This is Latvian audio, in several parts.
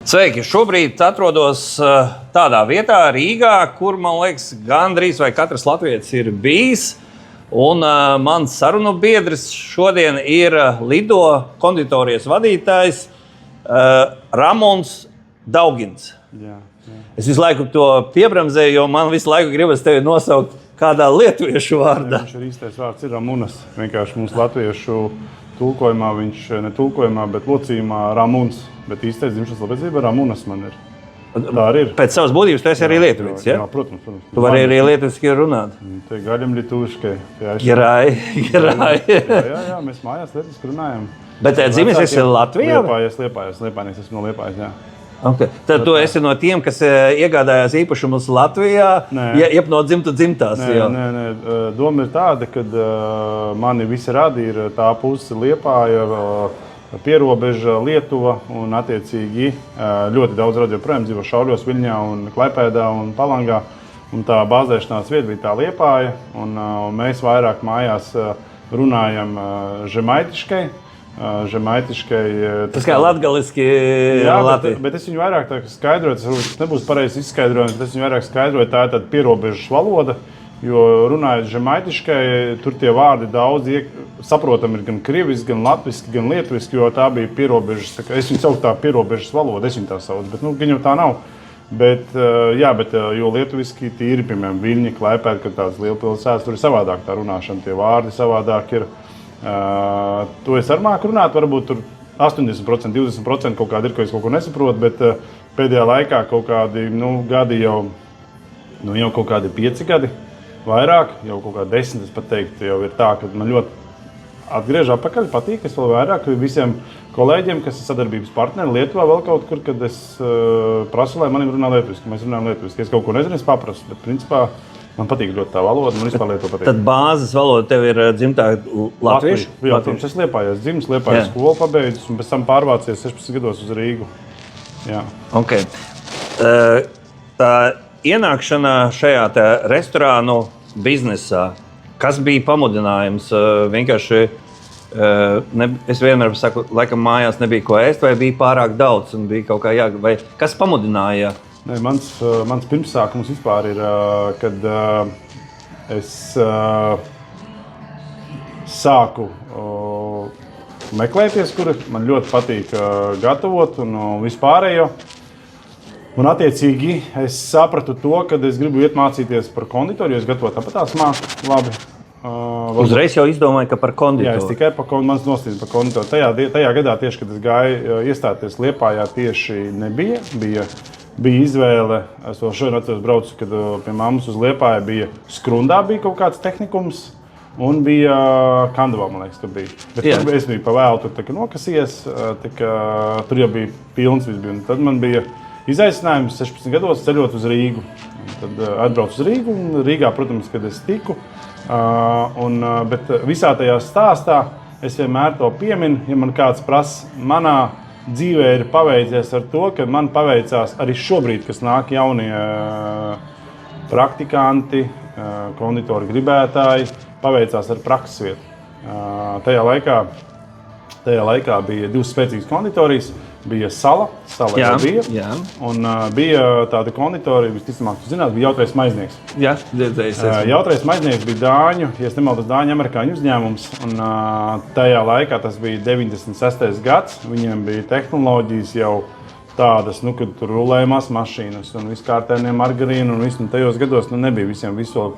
Sveiki! Šobrīd atrodos tādā vietā, Rīgā, kur, man liekas, gandrīz vai katrs latvietis ir bijis. Un mans sarunu biedrs šodien ir Lido konditorijas vadītājs Ramons Daugins. Jā. Es visu laiku to piebremzēju, jo man visu laiku gribas tevi nosaukt kādā lietuviešu vārdā. Viņš ir īstais vārds, ir Ramunas. Vienkārši mums latviešu tulkojumā, viņš ne tulkojumā, bet locījumā Ramuns. Bet īstais dzimšanas liecība Ramunas man ir. Tā arī ir. Pēc savas būtības tu esi arī lietuvietis, ja? Jā, protams. Tu vari arī lietuviski runāt. Te gaļam lietuviškai. Gerai. Jā, mēs mājās lietuviski runājam. Bet dzimis esi Latvijā? Liepājnieks, esmu no Liepājas, jā. Okay. Tad tu esi no tiem, kas iegādājās īpašumus Latvijā, jeb no dzimtās. Nē. Doma ir tāda, ka mani visi radi ir tā puse Liepāja, pierobeža Lietuva un attiecīgi ļoti daudz radi joprojām dzīvo Šauļos, Viļņā un Klaipēdā un Palangā. Un tā bāzēšanās vieta bija tā Liepāja, un mēs vairāk mājās runājam žemaitiškai. Tas kā latgaliski Latvija. Bet es viņu vairāk skaidroju, tas nebūs pareizs izskaidrojums, bet es viņu vairāk skaidroju, tā ir tāda pierobežas valoda, jo runājot žemaitiškai, tur tie vārdi daudz saprotami ir gan krieviski, gan latviski, gan lietuviski, jo tā bija pierobežas, es viņu saucu tā pierobežas valoda, es viņu tā saucu, bet gan jau tā nav. Bet jo lietuviski tīri, piemēram, Viļņi, Klaipēda, kad tādas lielpilsētas, tur ir savādāk tā runāšana, tie vārdi savādāk ir. To es arī māku runāt, varbūt tur 80%, 20% kaut kādi ir, ko es kaut ko nesaprotu, bet pēdējā laikā kaut kādi gadi jau kaut kādi 5 gadi, vairāk, jau kaut kādi 10, es pat teiktu, jau ir tā, ka man ļoti atgriež atpakaļ, patīk, es vēl vairāk visiem kolēģiem, kas ir sadarbības partneri Lietuvā vēl kaut kur, kad es prasu, lai manim runā lietuviski, mēs runājam lietuviski. Es kaut ko nezinu, es paprasu, bet principā man patīk ļoti tā valoda, man vispār Lietuva patīk. Tad bāzes valoda tev ir dzimtā latviešu? Jā, protams, es Liepājās dzimis, Liepājās skolu pabeidzis un pēc tam pārvācies 16 gados uz Rīgu. Jā. Okay. Tā ienākšana šajā restorānu biznesā, kas bija pamudinājums? Vienkārši, es vienmēr saku, laikam mājās nebija ko ēst vai bija pārāk daudz un bija kaut kā vai kas pamudināja? Mans pirmsākums vispār ir, kad es sāku meklēties, kur man ļoti patīk gatavot un vispārējo. Un attiecīgi es sapratu to, ka es gribu iet mācīties par konditoru, jo es gatavot tāpatās māku labi. Uzreiz jau izdomāju, ka par konditoru. Jā, es tikai mans nostīdzi par konditoru. Tajā gadā tieši, kad es gāju iestāties Liepājā, tieši bija izvēle. Es vēl šodien atceros braucu, kad pie mammas uz Liepāja bija Skrundā bija kaut kāds tehnikums un bija Kandavā, man liekas, ka bija. Bet es biju pa vēlu, tur nokasies, tur jau bija pilns viss bija. Un tad man bija izaicinājums 16 gados ceļot uz Rīgu. Tad atbraucu uz Rīgu un Rīgā, protams, kad es tiku. Bet visā tajā stāstā es vienmēr to pieminu, ja man kāds prasa, manā dzīvē ir paveicies ar to, ka man paveicās arī šobrīd, kas nāk jaunie praktikanti, konditori gribētāji, paveicās ar prakses vietu. Tajā laikā bija 2 spēcīgas konditorijas, bija Sala jau bija, un bija tāda konditorija, visticamāk, tu zināt, bija Jautrais maiznieks. Jā, dzirdējis. Jautrais maiznieks bija Dāņu, ja es nemaldos, Dāņu amerikāņu uzņēmums, un tajā laikā tas bija 96. gads, viņiem bija tehnoloģijas jau tādas, kad tur rulējumās mašīnas un viskārtēnie margarīnu un viss, un tajos gados nebija visiem visu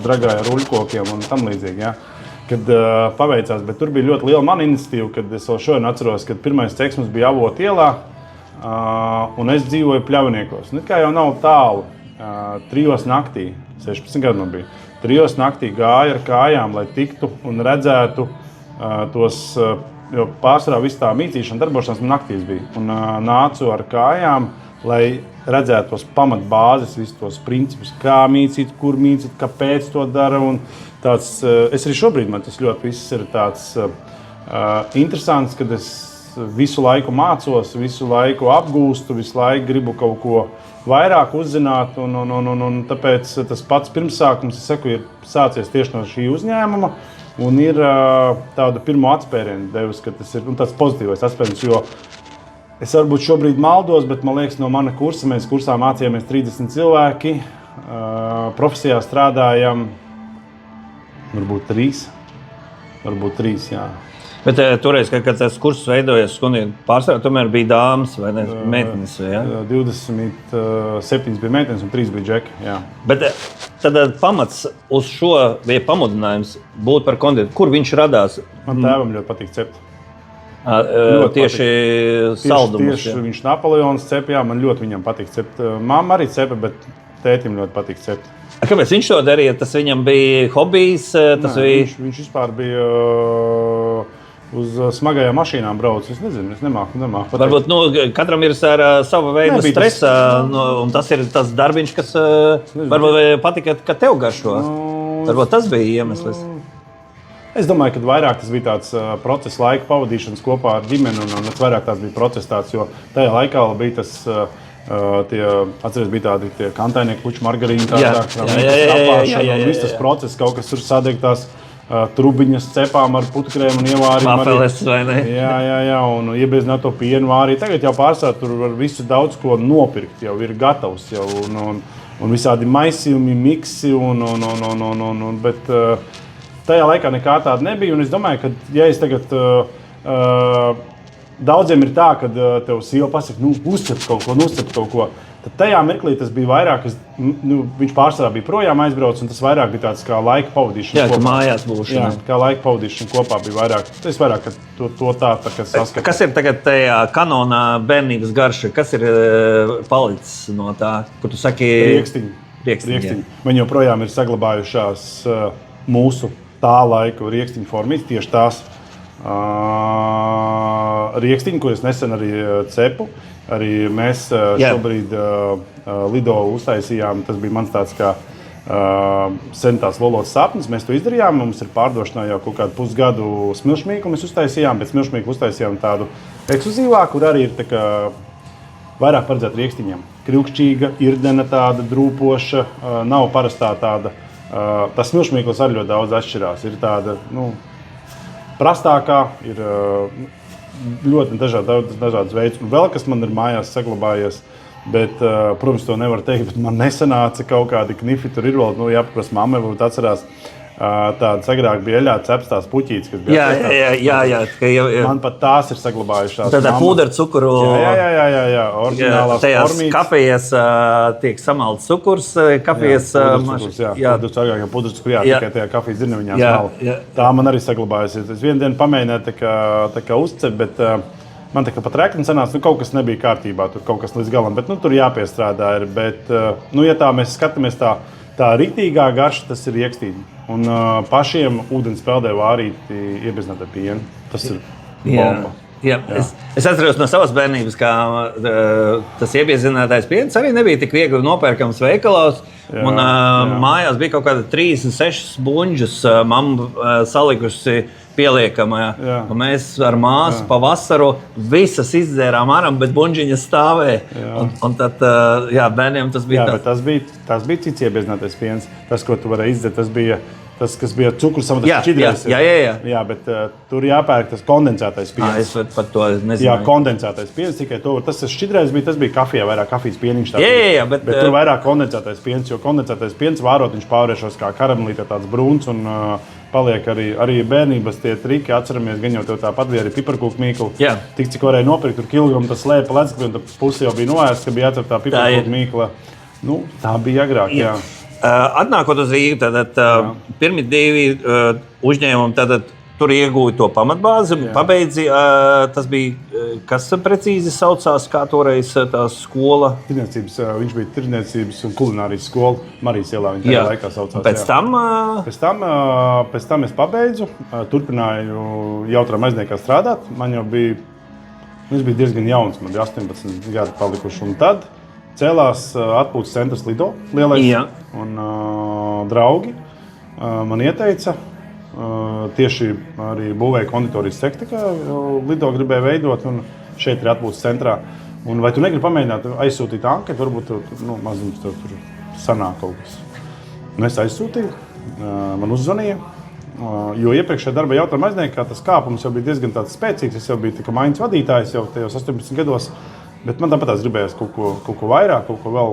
dragāja ruļkokiem un tam līdzīgi, jā. Kad paveicās, bet tur bija ļoti liela mana iniciatīva, kad es vēl šodien atceros, kad pirmais ceksums bija Avot ielā, un es dzīvoju Pļavniekos. Kā jau nav tālu, 3 naktī, 16 gadu man bija, 3 naktī gāja ar kājām, lai tiktu un redzētu tos, jo pārsvarā viss tā mīcīšana, darbošanās man naktīs bija, un nācu ar kājām, lai redzētu tos pamatbāzes, visus tos principus, kā mīcīt, kur mīcīt, kāpēc to dara. Un tāds, es arī šobrīd man tas ļoti viss ir tāds interesants, kad es visu laiku mācos, visu laiku apgūstu, visu laiku gribu kaut ko vairāk uzzināt. Un tāpēc tas pats pirmsākums, es saku, ir sācies tieši no šī uzņēmuma. Un ir tādu pirmo atspērienu devis, ka tas ir tāds pozitīvais atspēriens, jo Es varbūt šobrīd maldos, bet man liekas, no mana kursa mēs kursā mācījāmies 30 cilvēki. Profesijā strādājam varbūt 3. Varbūt 3, jā. Bet toreiz, kad tas kurs veidojas, pārsvarā tomēr bija dāmas vai ne, meitenes? Ja? 27 bija meitenes un 3 bija džeki, jā. Bet tad pamats uz šo, vai pamudinājums būt par konditoru, kur viņš radās? Man tēvam ļoti patīk cept. Tieši saldumus. Tieši viņš Napoleons cep, jā, man ļoti viņam patīk cept. Mamma arī cepa, bet tētim ļoti patīk cept. Kāpēc viņš to darīja? Tas viņam bija hobijs? Viņš vispār bija uz smagajām mašīnām braucis. Es nezinu, es nemāku pateikt. Varbūt katram ir sava veida stresa, un tas ir tas darbiņš, kas varbūt patika, ka tev garšo. Varbūt tas bija iemesls. Es domāju, ka vairāk tas bija tāds procesa laika pavadīšanas kopā ar ģimeni, un vairāk tās bija process tāds, jo tajā laikā bija tas, atceries, bija tādi kantaini, kluči, margarīni, viss tas process, kaut kas tur sadegtās trubiņas cepām ar putukrēmu un ievārījumu. Mafeles vai ne? Jā, un iebiezināt to pienu vārī. Tagad jau pārsvarā tur var visu daudz ko nopirkt, jau ir gatavs jau, un visādi maisījumi, miksi, bet tajā laikā nekā tāda nebija, un es domāju, ka, ja es tagad daudziem ir tā, kad tev sieva pasaka, uzcep kaut ko, tad tajā mirklī tas bija vairāk, viņš pārsvarā bija projām aizbraucis, un tas vairāk bija tāds kā laika pavadīšana kopā. Jā, mājās būšana. Jā, kā laika pavadīšana kopā bija vairāk. Tas vairāk, ka to tā kā saskata. Kas ir tagad tajā kanonā bērnības garša? Kas ir palicis no tā, kur tu saki? Riekstiņi. Man joprojām ir saglabājušās mūsu tā laika riekstiņu formītes, tieši tās riekstiņi, ko es nesen arī cepu. Arī mēs šobrīd Lido uztaisījām, tas bija mans tāds kā sentāts lolots sapnis. Mēs to izdarījām, mums ir pārdošanā jau kaut kādu pusgadu smilšmīku mēs uztaisījām, bet smilšmīku uztaisījām tādu ekskluzīvāku, kur arī ir tā kā vairāk paredzēt riekstiņiem. Krilkšķīga, irdena tāda, drūpoša, nav parastā tāda. Tas smilšmīklis arī ļoti daudz atšķirās. Ir tāda, prastākā, ir ļoti dažādas veids. Un vēl kas man ir mājās saglabājies, bet, protams, to nevar teikt, bet man nesanāca kaut kādi knifi. Tur ir vēl, jāpaprast, mamma varbūt atcerās, tādas agrāk bija eļā cepstās puķītes, kas bija Jā. Man pat tās ir saglabājušās. Tādā pūderu cukuru. Jā, oriģinālās formītes. Kafijas tiek samalts cukurs, kafijas mašīnas. Jā, pūderu cukuru, tikai tajā kafijas dzirneviņās nav. Tā man arī saglabājusies. Es vienu dienu pamēģināju tā kā uzcep, bet man tā kā pat rekni sanāca, kaut kas nebija kārtībā, tur kaut kas līdz galam, bet tur jāpiestrādā ir. Bet, ja tā mēs skatāmies tā riktīgā garša, tas ir riekstiņi. Un pašiem ūdens peldē vārīti iebiezināt ar pienu. Tas ir bomba. Jā. Es atceros no savas bērnības, ka tas iebiezinātais piens arī nebija tik viegli nopērkams veikalos. Mājās bija kaut kāda 36 buņģus, mamma salikusi pieliekamā. Mēs ar māsu pa vasaru visas izdzērām ārā, bet buņģiņas stāvēja. Un tad bērniem tas bija tas bija cits iebiezinātais piens. Tas, ko tu varēji izdzert, tas bija tas, kas bija cukurs samatāts šķidrais. Jā, bet tur jāpērk tas kondensētais piens. Es par to nezinu. Jā, kondensētais piens, tikai to. Tas šķidrais bija, tas bija kafijā, vairāk kafijas pieniņš. Bet tur vairāk kondensētais piens, jo kondensētais piens vārot, viņš pārvēršas kā karamelīte, tāds brūns un paliek arī bērnības tie triki. Atceramies, gan jau tev tāpat bija arī piparkūku mīkla. Tik cik varēja nopirkt, tur kilogramu tas slēpa lecekli, un pusi jau bija noēsts, ka bija jācer tā piparkūku mīkla. Tā bija agrāk, jā. Atnākot uz Rīgu, tad pirmi 2 uzņēmumi, tad tur iegūja to pamatbāzi, pabeidzi. Tas bija, kas precīzi saucās, kā toreiz tā skola? Viņš bija tirdzniecības un kulinārijas skola Marijas ielā, viņa tajā laikā saucās. Pēc tam es pabeidzu, turpināju jautrā maizniekā strādāt. Es biju diezgan jauns, man bija 18 gadi palikuši, un tad cēlās atpūtas centrs Lido lielais, un draugi man ieteica, tieši arī būvēja konditorijas sekti, kā Lido gribēja veidot, un šeit ir atpūtas centrā. Un vai tu negribi pamēģināt aizsūtīt anketu, varbūt mazums tur sanāk kaut kas. Un es aizsūtīju, man uzzvanīja, Jo iepriekšējā darba jautājuma aizniekā tas kāpums jau bija diezgan tāds spēcīgs. Es jau biju tā kā maiņas vadītājs jau tajos 18 gados, bet man tāpatās gribējās kaut ko vairāk, kaut ko vēl.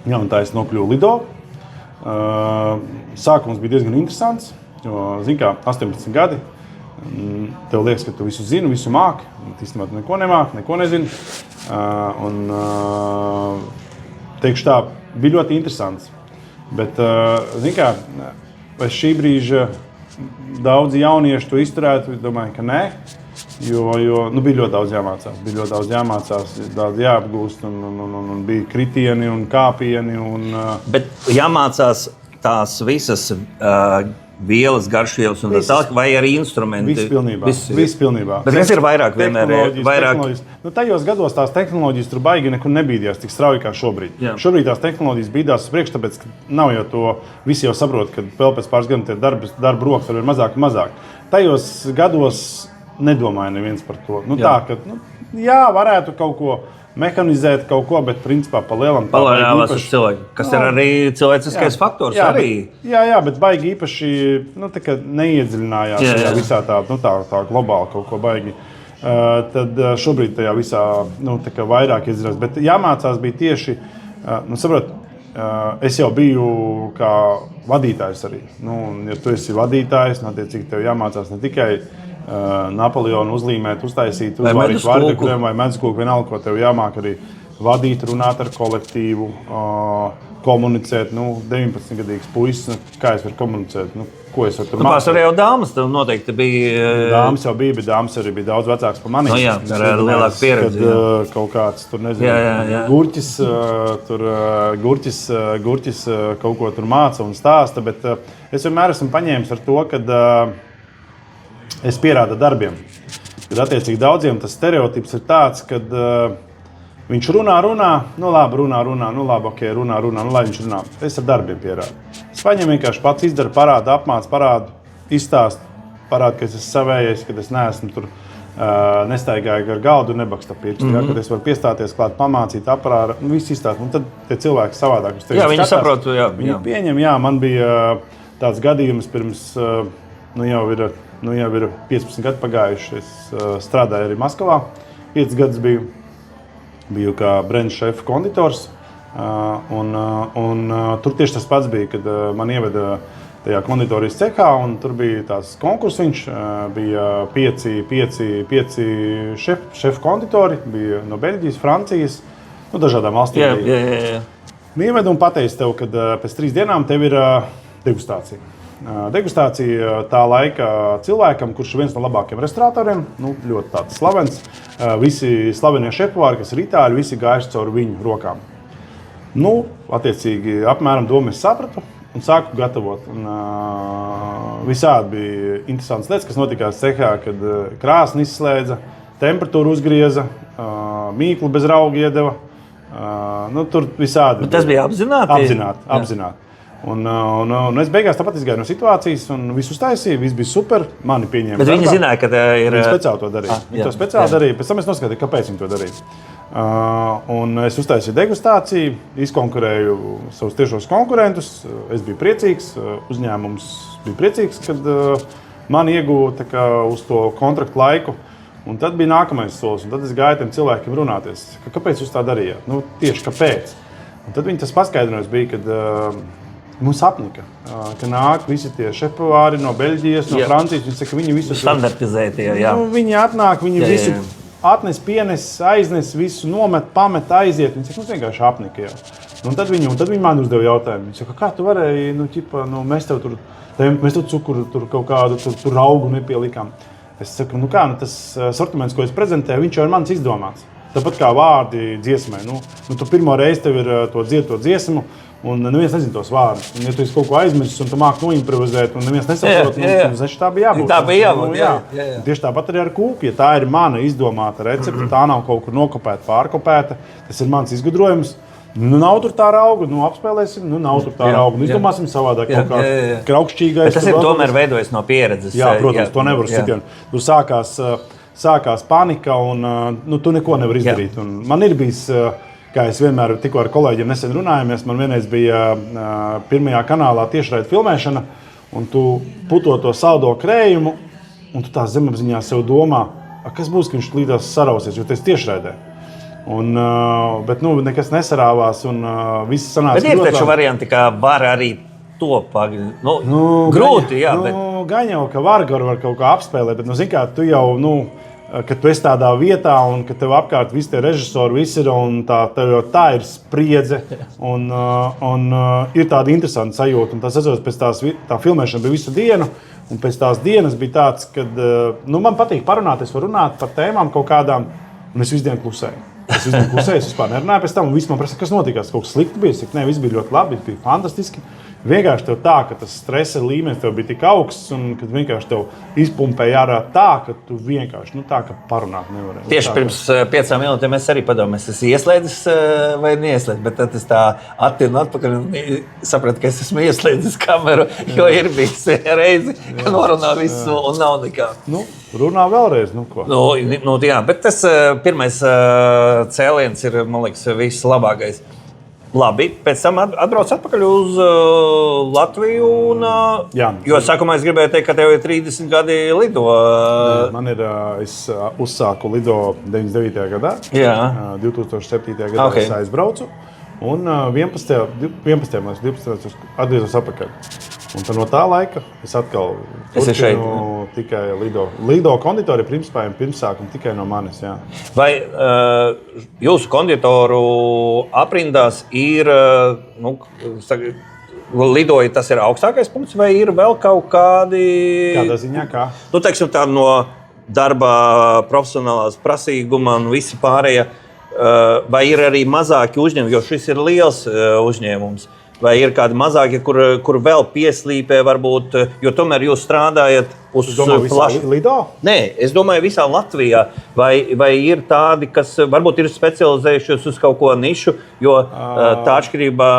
Jā, un tā es nokļuvu Lido. Sākums bija diezgan interesants, jo, zini kā, 18 gadi. Tev liekas, ka tu visu zini, visu māki. Īstenībā tu neko nemāki, neko nezini. Teikšu tā, bija ļoti interesants. Bet, zini kā, vai šī brīža daudzi jaunieši to izturētu? Domāju, ka nē. Jo bija ļoti daudz jāmācās, daudz jāapgūst, un bija kritieni un kāpieni. Bet jāmācās tās visas vielas, garšvielas un tā tālāk, vai arī instrumenti? Viss pilnībā. Bet kas ir vairāk vienmēr? Tajos gados tās tehnoloģijas tur baigi nekur nebīdījās tik strauji kā šobrīd. Jā. Šobrīd tās tehnoloģijas bīdās uz priekšu, tāpēc, ka nav jau to, visi jau saprot, ka vēl pēc pāris gadiem tie darba rokas var mazāk un mazāk. Tajos gados nedomāja neviens par to. Tā, ka, jā, varētu kaut ko mehanizēt, bet principā pa lielam tā palēnāvās uz cilvēku, kas ir arī cilvēciskais faktors. Jā, bet baigi īpaši neiedziļinājās tajā visā tā globāli kaut ko baigi. Tad šobrīd tajā visā vairāk iedziļinās. Bet jāmācās bija tieši, saprot, es jau biju kā vadītājs arī. Ja tu esi vadītājs, attiecīgi tev jāmācās ne tikai Napoleonu uzlīmēt, uztaisīt, uzvārīt vārdekuriem vai medskoku, vienalga, ko tev jāmāk arī vadīt, runāt ar kolektīvu, komunicēt. 19-gadīgs puisis, kā es varu komunicēt? Ko es varu tur mācīt? Pārsvarā jau dāmas tev noteikti bija. Dāmas jau bija, bet dāmas arī bija daudz vecāks par mani. Jā, ar lielāku pieredzi. Kad kaut kāds, tur nezinu, gurķis kaut ko tur māca un stāsta, bet es vienmēr esmu paņēmis ar to, kad es pierādu darbiem. Kad attiecīgi daudziem tas stereotips ir tāds, kad viņš runā, lai viņš runā. Es ar darbiem pierādu. Es paņemu vienkārši pats izdaru, parādu, apmācu, izstāstu, parādu, ka es esmu savējais, kad es neesmu tur nestaigāju ar galdu, nebakstu pirkstu. Kad es varu piestāties klāt, pamācīt, aparātu, visu izstāstu. Un tad tie cilvēki savādāk. Jā, viņi saprot, viņi pieņem, man bija tāds gadījums pirms, jau ir 15 gadi pagājuši. Es strādāju arī Maskavā. 5 gadus biju kā brand šefa konditors. Tur tieši tas pats bija, kad man ieveda tajā konditorijas cehā. Tur bija tās konkursiņš. Bija 5 šefu konditori. Bija no Beļģijas, Francijas, dažādām valstīm. Ieveda un pateica tev, ka pēc 3 dienām tev ir degustācija. Degustācija tā laika cilvēkam, kurš ir viens no labākajiem restauratoriem, ļoti tāds slavens. Visi slavenie šefpavāri, kas ir itāļi, visi gājuši caur viņu rokām. Attiecīgi, apmēram domu es sapratu un sāku gatavot. Visādi bija interesants lietas, kas notikās cehā, kad krāsni izslēdza, temperatūru uzgrieza, mīklu bez rauga iedeva. Tur visādi. Bet tas bija apzināti? Apzināti. Un es beigās tāpat izgāju no situācijas un visu uztaisīju, viss bija super, mani pieņēma. Bet viņi zināja, ka ir... Viņi speciāli to darīja. Viņi to speciāli darīja, pēc tam es noskatīju, kāpēc viņi to darīja. Un es uztaisīju degustāciju, izkonkurēju savus tiešos konkurentus, es biju priecīgs, uzņēmums bija priecīgs, kad mani iegūta uz to kontraktu laiku. Un tad bija nākamais solis, un tad es gāju tiem cilvēkiem runāties, kāpēc jūs tā darījāt? Tieši kāpēc? Un tad viņi tas paskaidrojums bija, kad mums apnika, ka nāk visi tie šefpavāri no Beļģijas, no Francijas. Viņi saka, viņi visu standartizētie, jā. Viņi atnāk, viņi visu atnes, pienes, aiznes, visu nomet, pamet, aiziet. Viņi saka, mums vienkārši apnika jau. Un tad viņi man uzdeva jautājumu. Viņi saka, kā tu varēji, mēs tev cukuru, tur kaut kādu tur augu nepielikām. Es saku, tas sortiments, ko es prezentēju, viņš jau ir mans izdomāts. Tāpat kā vārdi dziesmai. Tu pirmo reizi tev ir to dziesmu, un neviens nezina tos vārdus. Un, ja tu esi kaut ko aizmirsis un tu māki noimprovizēt, un neviens nesaprot, tā bija jābūt. Tā bija jābūt, jā. Tieši tāpat arī ar kūku. Ja tā ir mana izdomāta recepte, tā nav kaut kur nokopēta, pārkopēta, tas ir mans izgudrojums. Nav tur tā rauga, apspēlēsim, nav tur tā rauga. Izdomāsim savādāk, kaut kā kraukšķīgais. Bet tas ir tomēr veidojis no pieredzes. Jā, protams, to nevar sitienu. Tur sākās panika, un tu neko nevar izdarīt. Un man ir bijis, kā es vienmēr tikko ar kolēģiem nesen runājamies, man vienreiz bija pirmajā kanālā tiešraida filmēšana, un tu puto to saldo krējumu, un tu tā zemapziņā sev domā, kas būs, ka viņš līdās sarausies, jo tas tiešraidē. Bet nekas nesarāvās, un viss sanāca. Bet ir taču varianti, kā var arī to pagaidīt. Grūti, jā. Gan jau, ka var kaut kā apspēlēt, bet, zini kā, tu jau, kad tu esi tādā vietā, un ka tev apkārt visi tie režisori visi ir, un tev jau tā ir spriedze, un ir tāda interesanta sajūta. Un tas atceros, pēc tā filmēšana bija visu dienu, un pēc tās dienas bija tāds, kad man patīk parunāt, es varu runāt par tēmām kaut kādām, un es visu dienu klusēju. Es vispār nerunāju pēc tam, un viss man prasa, kas notikās, kaut kas slikti bija. Es saku, viss bija ļoti labi, bija fantastiski. Vienkārši tev tā, ka tas stresa līmenis tev bija tik augsts, un kad vienkārši tev izpumpēja ārā tā, ka tu vienkārši tā, ka parunāt nevarēji. Tieši pirms 5 minūtēm es arī padomāju, es esmu ieslēdzis vai neieslēdzis, bet tad es tā attīnu atpakaļ un sapratu, ka es esmu ieslēdzis kameru, jo ir bijis reizi, ka norunā visu un nav nekā. Runā vēlreiz, ko? Jā, bet tas pirmais cēliens ir, man liekas, vislabākais. Labi, pēc tam atbrauc atpakaļ uz Latviju. Jo sākumā es gribēju teikt, ka tev ir 30 gadi lido. Man ir, es uzsāku lido 99. gadā. 2007. gadā es aizbraucu. Un 12. atgriezos atpakaļ. Un no tā laika es atkal turpinu tikai lido konditori primspējiem pirmsākumu tikai no manis. Jā. Vai jūsu konditoru aprindās ir, lidoja tas ir augstākais punkts, vai ir vēl kaut kādi? Kādā ziņā kā? Teiksim tā no darba profesionālās prasīguma un visi pārējie, vai ir arī mazāki uzņēmumi, jo šis ir liels uzņēmums. Vai ir kādi mazāki, kur vēl pieslīpē, varbūt, jo tomēr jūs strādājat uz plašu lido? Nē, es domāju, visā Latvijā. Vai ir tādi, kas varbūt ir specializējušies uz kaut ko nišu, jo tā atšķirībā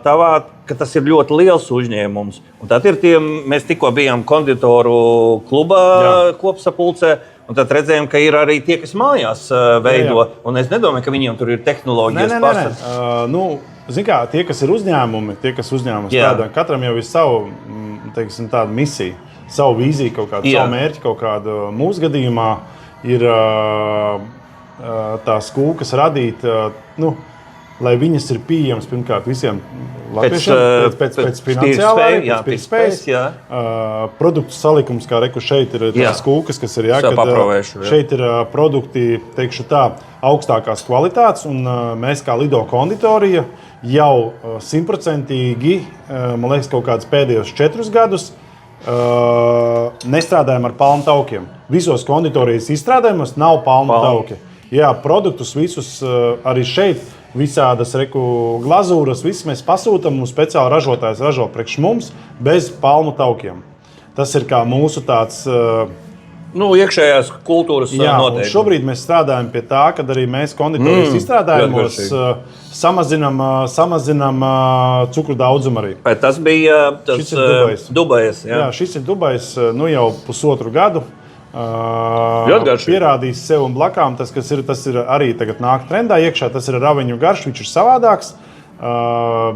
tavā, ka tas ir ļoti liels uzņēmums. Un tad ir tie, mēs tikko bijām konditoru kluba kopsapulcē, un tad redzējām, ka ir arī tie, kas mājās veido. Un es nedomāju, ka viņiem tur ir tehnoloģijas pārstāvs. Zini kā, tie, kas ir uzņēmumi, strādā, katram jau ir savu, teiksim, tādu misiju, savu vīziju, kaut kādu savu mērķi, kaut kādu mūsu gadījumā ir tās kūkas radīt, lai viņas ir pieejamas pirmkārt visiem latviešiem pēc finansiālajiem, pēc spējas. Produktu salikums, kā reku šeit ir tās kūkas, kas ir šeit ir produkti, teikšu tā, augstākās kvalitātes, un mēs kā Lido konditorija jau 100%, man liekas, kaut kādus pēdējos 4 gadus nestrādājam ar palmu taukiem. Visos konditorijas izstrādājumos nav palmu tauki. Jā, produktus visus arī šeit, visādas glazūras, viss mēs pasūtam, un speciāli ražotājs ražo priekš mums bez palmu taukiem. Tas ir kā mūsu tāds iekšējās kultūras noteikumi. Šobrīd mēs strādājam pie tā, kad arī mēs konditorijas izstrādājumos samazinām cukuru daudzumu arī. Vai tas bija Dubajs? Jā, šis ir Dubajs jau pusotru gadu. Pierādījis sev un blakām. Tas ir arī tagad nāk trendā iekšā. Tas ir ar aviņu garšu, viņš ir savādāks.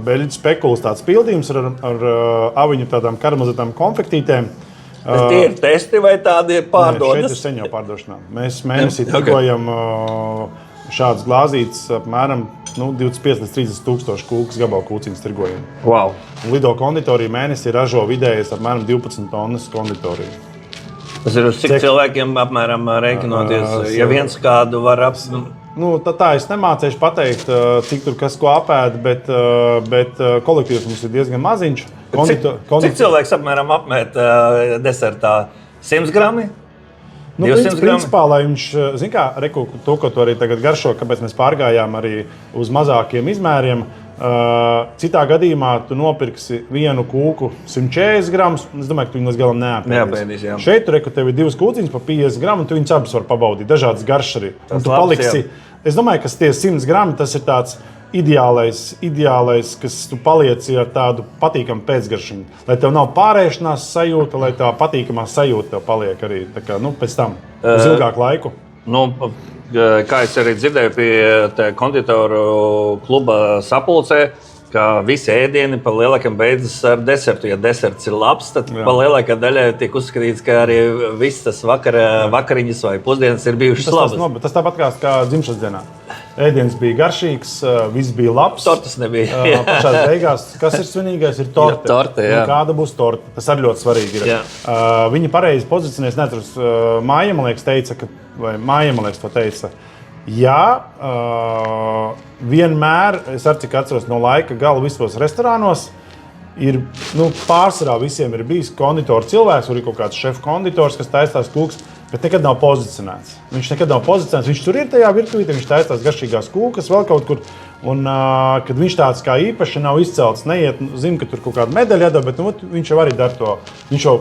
Beļģu spekulas tāds pildījums ar aviņu tādām karamelizētām konfektītēm. Tie ir testi vai tādi pārdodas? Šeit ir sen jau pārdošanā. Mēs mēnesī tirgojam šādas glāzītes apmēram 25 līdz 30 tūkstoši kūkas gabalu kūciņas tirgojam. Wow. Lido konditorija mēnesī ražo vidējais apmēram 12 tonnas konditoriju. Tas ir uz cik cilvēkiem apmēram rēķinoties, ja viens kādu var Tā es nemācēšu pateikt, cik tur kas ko apēd, bet kolektīvs mums ir diezgan maziņš. Cik cilvēks apmēram apmēt desertā? 100 grami? Principā, lai viņš, zin kā, to, ko tu arī tagad garšo, kāpēc mēs pārgājām arī uz mazākiem izmēriem, citā gadījumā tu nopirksi vienu kūku 140 gramus, un es domāju, ka tu viņu līdz galam neapēdīs. Šeit tu tev ir 2 kūciņas pa 50 gramu, un tu viņus abas var pabaudīt, dažādas garšas arī. Un tu paliksi, es domāju, ka tie 100 grami, tas ir tāds ideālais, kas tu palieci ar tādu patīkamu pēcgaršiņu. Lai tev nav pārēšanās sajūta, lai tā patīkamā sajūta tev paliek arī pēc tam, uz ilgāku laiku. Kā es arī dzirdēju pie konditoru kluba sapulcē, ka visi ēdieni pa lielākam beidzas ar desertu. Ja deserts ir labs, tad pa lielākā daļā tiek uzskatīts, ka arī viss tas vakariņas vai pusdienas ir bijušas labas. Tas tāpat kā dzimšanas dienā. Ēdiens bija garšīgs, viss bija labs. Tortas nebija. Pašās beigās, kas ir svinīgais, ir torte. Jā, torte, jā. Kāda būs torte? Tas arī ļoti svarīgi ir. Viņi pareizi pozicionēs, neatceros, Māja, man liekas, teica, to teica. Jā, vienmēr, es arī cik atceros no laika gala visos restorānos, ir, pārsvarā visiem ir bijis konditora cilvēks, vai kaut kāds šef konditors, kas taisās kūkas, bet nekad nav pozicionēts. Viņš tur ir tajā virtuvītē, viņš taisās garšīgās kūkas, vēl kaut kur. Un, kad viņš tāds kā īpaši nav izcelts, neiet, zina, ka tur kaut kāda medaļa jādod, bet viņš jau arī dara to. Viņš jau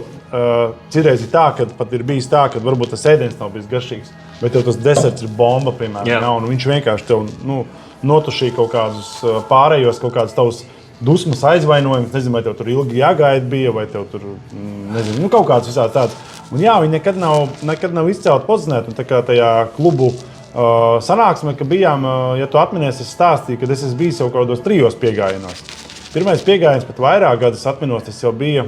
citreiz ir tā, ka pat ir bijis tā, ka varbūt tas ēdiens nav bijis garšīgs, bet tev tas deserts ir bomba, piemēram. Un viņš vienkārši tev notušīja kaut kādus pārējos, kaut kādus tavus dusmas aizvainojumus. Nezinu, vai tev tur ilgi jāgaida bija, vai tev tur, nezinu, kaut kāds visādi tāds. Un jā, viņi nekad nav izcelti pozicionēti. Un tā kā tajā klubu sanāksmē, ka bijām, ja tu atminies, es stāstīju, kad es esmu bijis jau kaut kādos 3 piegājienos. Pirmais piegājiens pat vairāk gadus atminos, tas jau bija,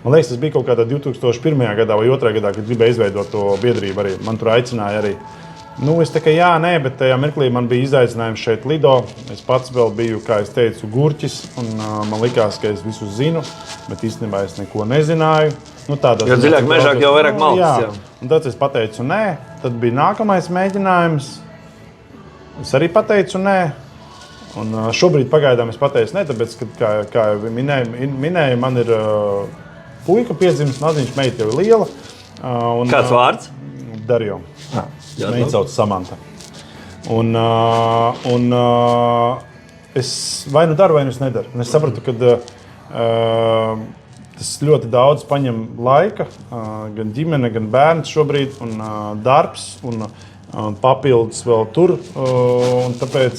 man liekas, tas bija kaut kādā 2001. Gadā vai 2. gadā, kad gribēju izveidot to biedrību arī. Man tur aicināja arī. Es tā kā jā, nē, bet tajā mirklī man bija izaicinājums šeit Lido. Es pats vēl biju, kā es teicu, gurķis, un man likās, ka es visu zinu, bet īstenībā es neko nezināju. Jo dziļāk mežāk, jau vairāk malkas. Jā. Un tad es pateicu nē, tad bija nākamais mēģinājums. Es arī pateicu nē. Un šobrīd pagaidām es pateicu nē, tāpēc, kā jau minēju, man ir puika piedzimis, maziņš, meita jau ir liela. Kāds vārds? Darjo. Meita sauc Samanta. Un es vai nu daru, vai nu es nedaru. Un es sapratu, ka tas ļoti daudz paņem laika, gan ģimene, gan bērns šobrīd, un darbs, un papildus vēl tur. Un tāpēc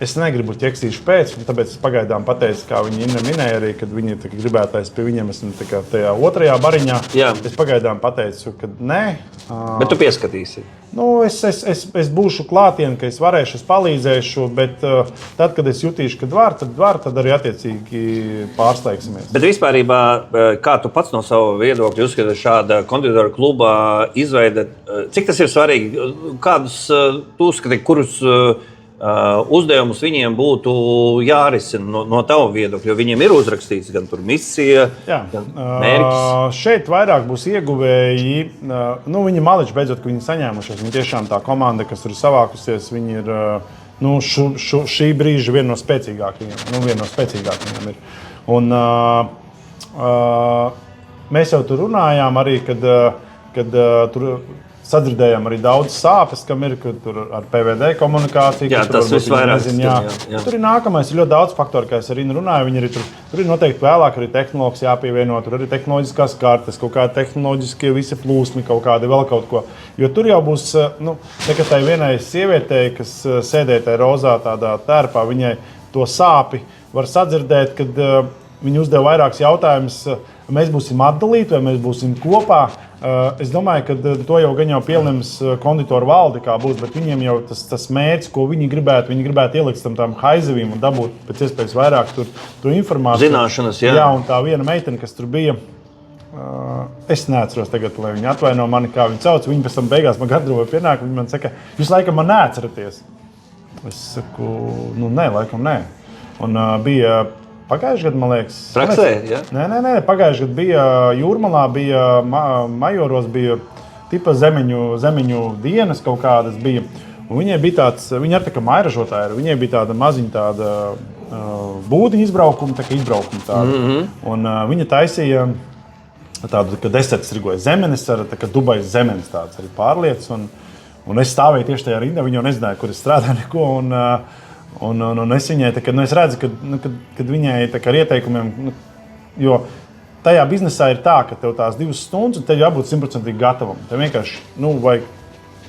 es negribu ķekstīšu pēc, un tāpēc es pagaidām pateicu, kā viņi minēja arī, kad viņi gribētais pie viņiem, esmu tajā 2. bariņā. Jā. Es pagaidām pateicu, ka nē. Bet tu pieskatīsi? Es būšu klātien, ka es varēšu, es palīdzēšu, bet tad, kad es jutīšu, kad var, tad arī attiecīgi pārsteigsimies. Bet vispārībā, kā tu pats no sava viedokļa uzskati šāda konditora kluba izveide, cik tas ir svarīgi? Kādus tu uzskati, kurus uzdevumus viņiem būtu jārisina no tava viedokļa? Jo viņiem ir uzrakstīts gan tur misija, gan mērķis. Šeit vairāk būs ieguvēji. Viņi maliči beidzot, ka viņi saņēmušies. Viņi tiešām tā komanda, kas tur ir savākusies, viņi ir šī brīža viena no spēcīgākajiem. Un mēs jau tur runājām arī, kad tur sadzirdējām arī daudz sāpes, kam ir tur ar PVD komunikāciju. Jā, tas visvairāk. Tur ir nākamais, ir ļoti daudz faktoru, kā es arī runāju. Viņi arī tur ir noteikti vēlāk arī tehnoloģijas jāpievieno, tur arī tehnoloģiskās kartes, kaut kādi tehnoloģiskie visi plūsmi, kaut kādi vēl kaut ko. Jo tur jau būs, tai vienai sievietei, kas sēdē tajā rozā tādā tērpā, viņai to sāpi var sadzirdēt, kad viņi uzdeva vairākus jautājumus. Mēs būsim atdalīti vai mēs būsim kopā. Es domāju, ka to jau gan jau pielems konditoru valde, kā būs, bet viņiem jau tas mērķis, ko viņi gribētu ielikt tam haizivīm un dabūt pēc iespējas vairāk tur informāciju. Zināšanas, jā. Jā, un tā viena meitene, kas tur bija, es neatceros tagad, lai viņi atvaino mani, kā viņi sauc. Viņi pēc tam beigās man gatavoja pienākumu, viņi man saka, jūs laikam man neatceraties. Es saku, nē, laikam nē. Un bija pagājušajā gadā, man liekas, praksē, jā? Nē, pagājušajā gadā bija Jūrmalā, bija Majoros, bija tipa zemiņu dienas kaut kādas bija. Un viņai bija tāds, viņa arī tā kā mairažotāja, viņai bija tāda maziņa būdiņa izbraukuma, tā kā izbraukuma tāda. Un viņa taisīja tādu, kad deserts rigoja zemenes, ar tā kā Dubais zemenes tāds arī pārlietas. Un es stāvēju tieši tajā rindā, viņa jau nezināja, kur es strādāju neko. Un es viņai, es redzu, kad viņai ar ieteikumiem, jo tajā biznesā ir tā, ka tev tās 2 stundas, un tev jābūt 100% gatavam. Tev vienkārši vajag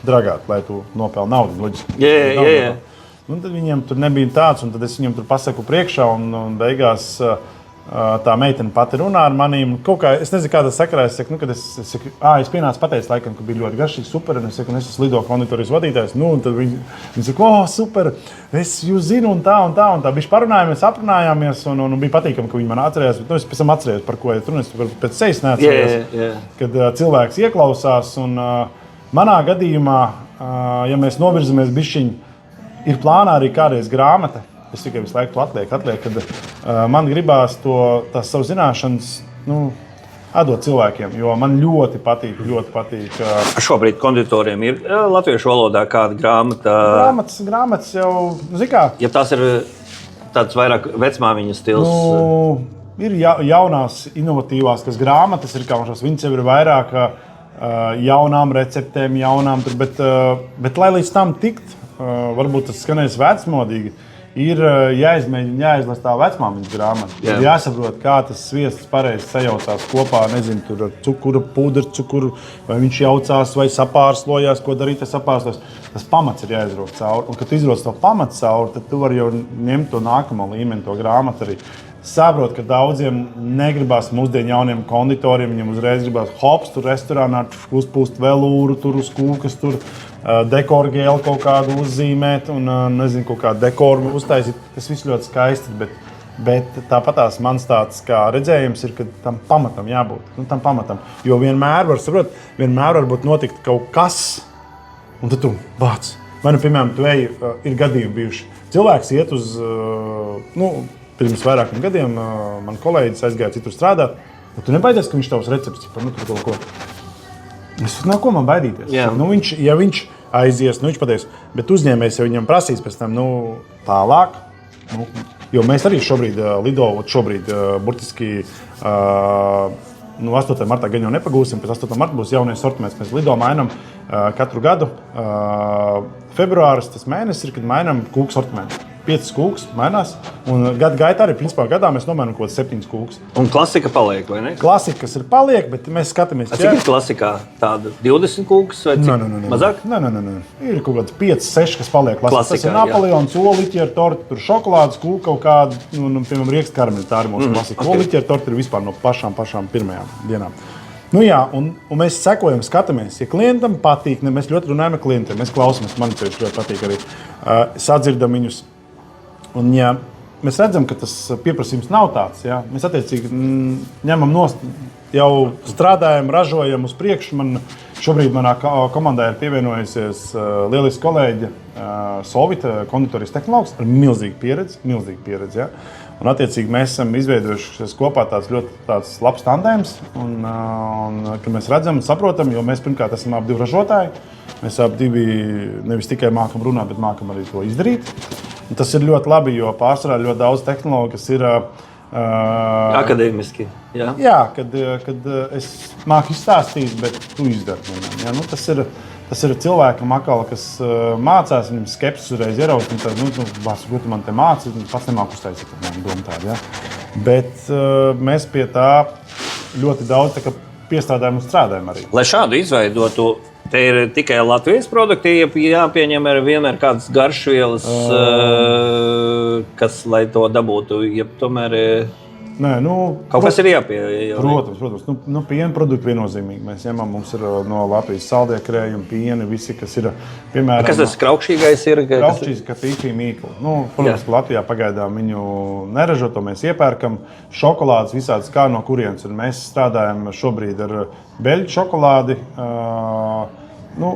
dragāt, lai tu nopelni naudu. Loģiski. Jā. Un tad viņiem tur nebija tāds, un tad es viņam tur pasaku priekšā, un beigās Tā meitene pati runā ar maniem. Es nezinu, kā tas sakarā. Es saku, kad es pienācu pateicu, laikam, ka bija ļoti garšīgi, super. Un es saku, es esmu Lido konditorijas vadītājs. Nu, un tad viņi saka, super, es jūs zinu, un tā. Bišķi parunājāmies, aprunājāmies, un bija patīkami, ka viņi man atcerējās. Bet, es pēc tam atcerējos, par ko es runāju. Pēc sejas neatcerējos, kad cilvēks ieklausās. Un, manā gadījumā, ja mēs novirzamies bišķiņ, ir plānā arī kādreiz grāmata. Es tikai visu laiku atliek, kad man gribās tās savu zināšanas atdot cilvēkiem, jo man ļoti patīk. Šobrīd konditoriem ir latviešu valodā kāda grāmata? Grāmatas jau, kā? Ja tās ir tāds vairāk vecmāmiņa stils? Ir jaunās, inovatīvās, kas grāmatas ir, kā mašās, viņas jau ir vairāk jaunām receptēm, bet lai līdz tam tikt, varbūt tas skanēs vecmodīgi, ir jāizmēģina, jāizlasa tā vecmāmiņas grāmata. Ir jāsaprot, kā tas sviests pareizi sajaucās kopā, nezinu, tur ar cukuru, pudru, vai viņš jaucās, vai sapārslojās, ko darīt, ja sapārslojās. Tas pamats ir jāizrok cauri. Un, kad tu izroc to pamatu cauri, tad tu vari jau ņemt to nākamo līmeni, to grāmatu arī. Saprot, ka daudziem negribās mūsdienu jauniem konditoriem, viņiem uzreiz gribās hops, tur restorānā uzpūst velūru, tur uz kūkas, tur dekoru gēlu kaut kādu uzzīmēt un, nezinu, kaut kādu dekoru uztaisīt. Tas viss ļoti skaisti, bet tāpatās mans tāds kā redzējums ir, ka tam pamatam jābūt. Tam pamatam. Jo vienmēr var būt notikt kaut kas, un tad tu vāc. Vai piemēram, tu ej, ir gadījumi bijuši. Cilvēks iet uz, pirms vairākiem gadiem man kolēģis aizgāja citur strādāt, un tu nebaidies, ka viņš tavs recepts par kaut ko. Es no ko man baidīties? Ja viņš aizies, viņš pateiks, bet uzņēmējs jau viņam prasīs pēc tam tālāk. Jo mēs arī šobrīd Lido, burtiski 8. martā gan jau nepagūsim, pēc 8. marta būs jaunais sortiments. Mēs Lido mainām katru gadu. Februāris tas mēnesis ir, kad mainām kūku sortimentu. 5 kūks mainās, un gada gaitā arī, principā, gadā mēs nomainām kaut 7 kūks. Un klasika paliek, vai ne? Klasikas ir paliek, bet mēs skatāmies... Cik ir klasikā? Tāda 20 kūks vai cik? Mazāk? Nē. Ir kaut kāds 5-6, kas paliek klasikā. Tas ir Napoleons, oliķi ar torti, tur šokolādes kūka kaut kāda, piemēram, rieksta karameļi, tā ir mūsu klasika. Okay. Oliķi ar torti ir vispār no pašām pirmajām dienām. Un mēs sekojam, skatāmies. Ja klientam patīk, mēs ļoti runājam ar klientiem, mēs klausamies, man ļoti patīk arī sadzirdam viņus. Un, ja mēs redzam, ka tas pieprasījums nav tāds, mēs attiecīgi ņemam nost, jau strādājam, ražojam uz priekšu. Šobrīd manā komandā ir pievienojusies lieliski kolēģi Solvita, konditorijas tehnologs ar milzīgu pieredzi. Un, attiecīgi, mēs esam izveidojušies kopā tāds labs tandēms, un kad mēs redzam, saprotam, jo mēs pirmkārt esam abi ražotāji. Mēs abi nevis tikai mākam runāt, bet mākam arī to izdarīt. Un tas ir ļoti labi, jo pārsvarā ļoti daudz tehnoloģiju, kas ir akadēmiski. Jā, kad es māku izstāstīt, bet tu izdari. Tas ir cilvēkam, kas mācās, viņam skepsis uzreiz ieraut, un tad, ko tu man te māci, pats nemāku uztaisīt, doma tāda. Bet mēs pie tā ļoti daudz piestrādājam un strādājam arī. Lai šādu izveidotu, te ir tikai Latvijas produkti, jāpieņem arī vienmēr kādas garšvielas, kas, lai to dabūtu, ja tomēr kaut kas ir jāpieņem. Protams. Piena produkti viennozīmīgi. Mēs ņemam, mums ir no Latvijas saldie krējumi, pieni, visi, kas ir, piemēram... Kas tas kraukšīgais ir? Kraukšīgs, ka tīfī mīkli. Protams, ka Latvijā pagaidām viņu neražo, to mēs iepērkam. Šokolādes visādas kā no kurienes. Un mēs strādājam šobrīd ar beļģu šokolādi.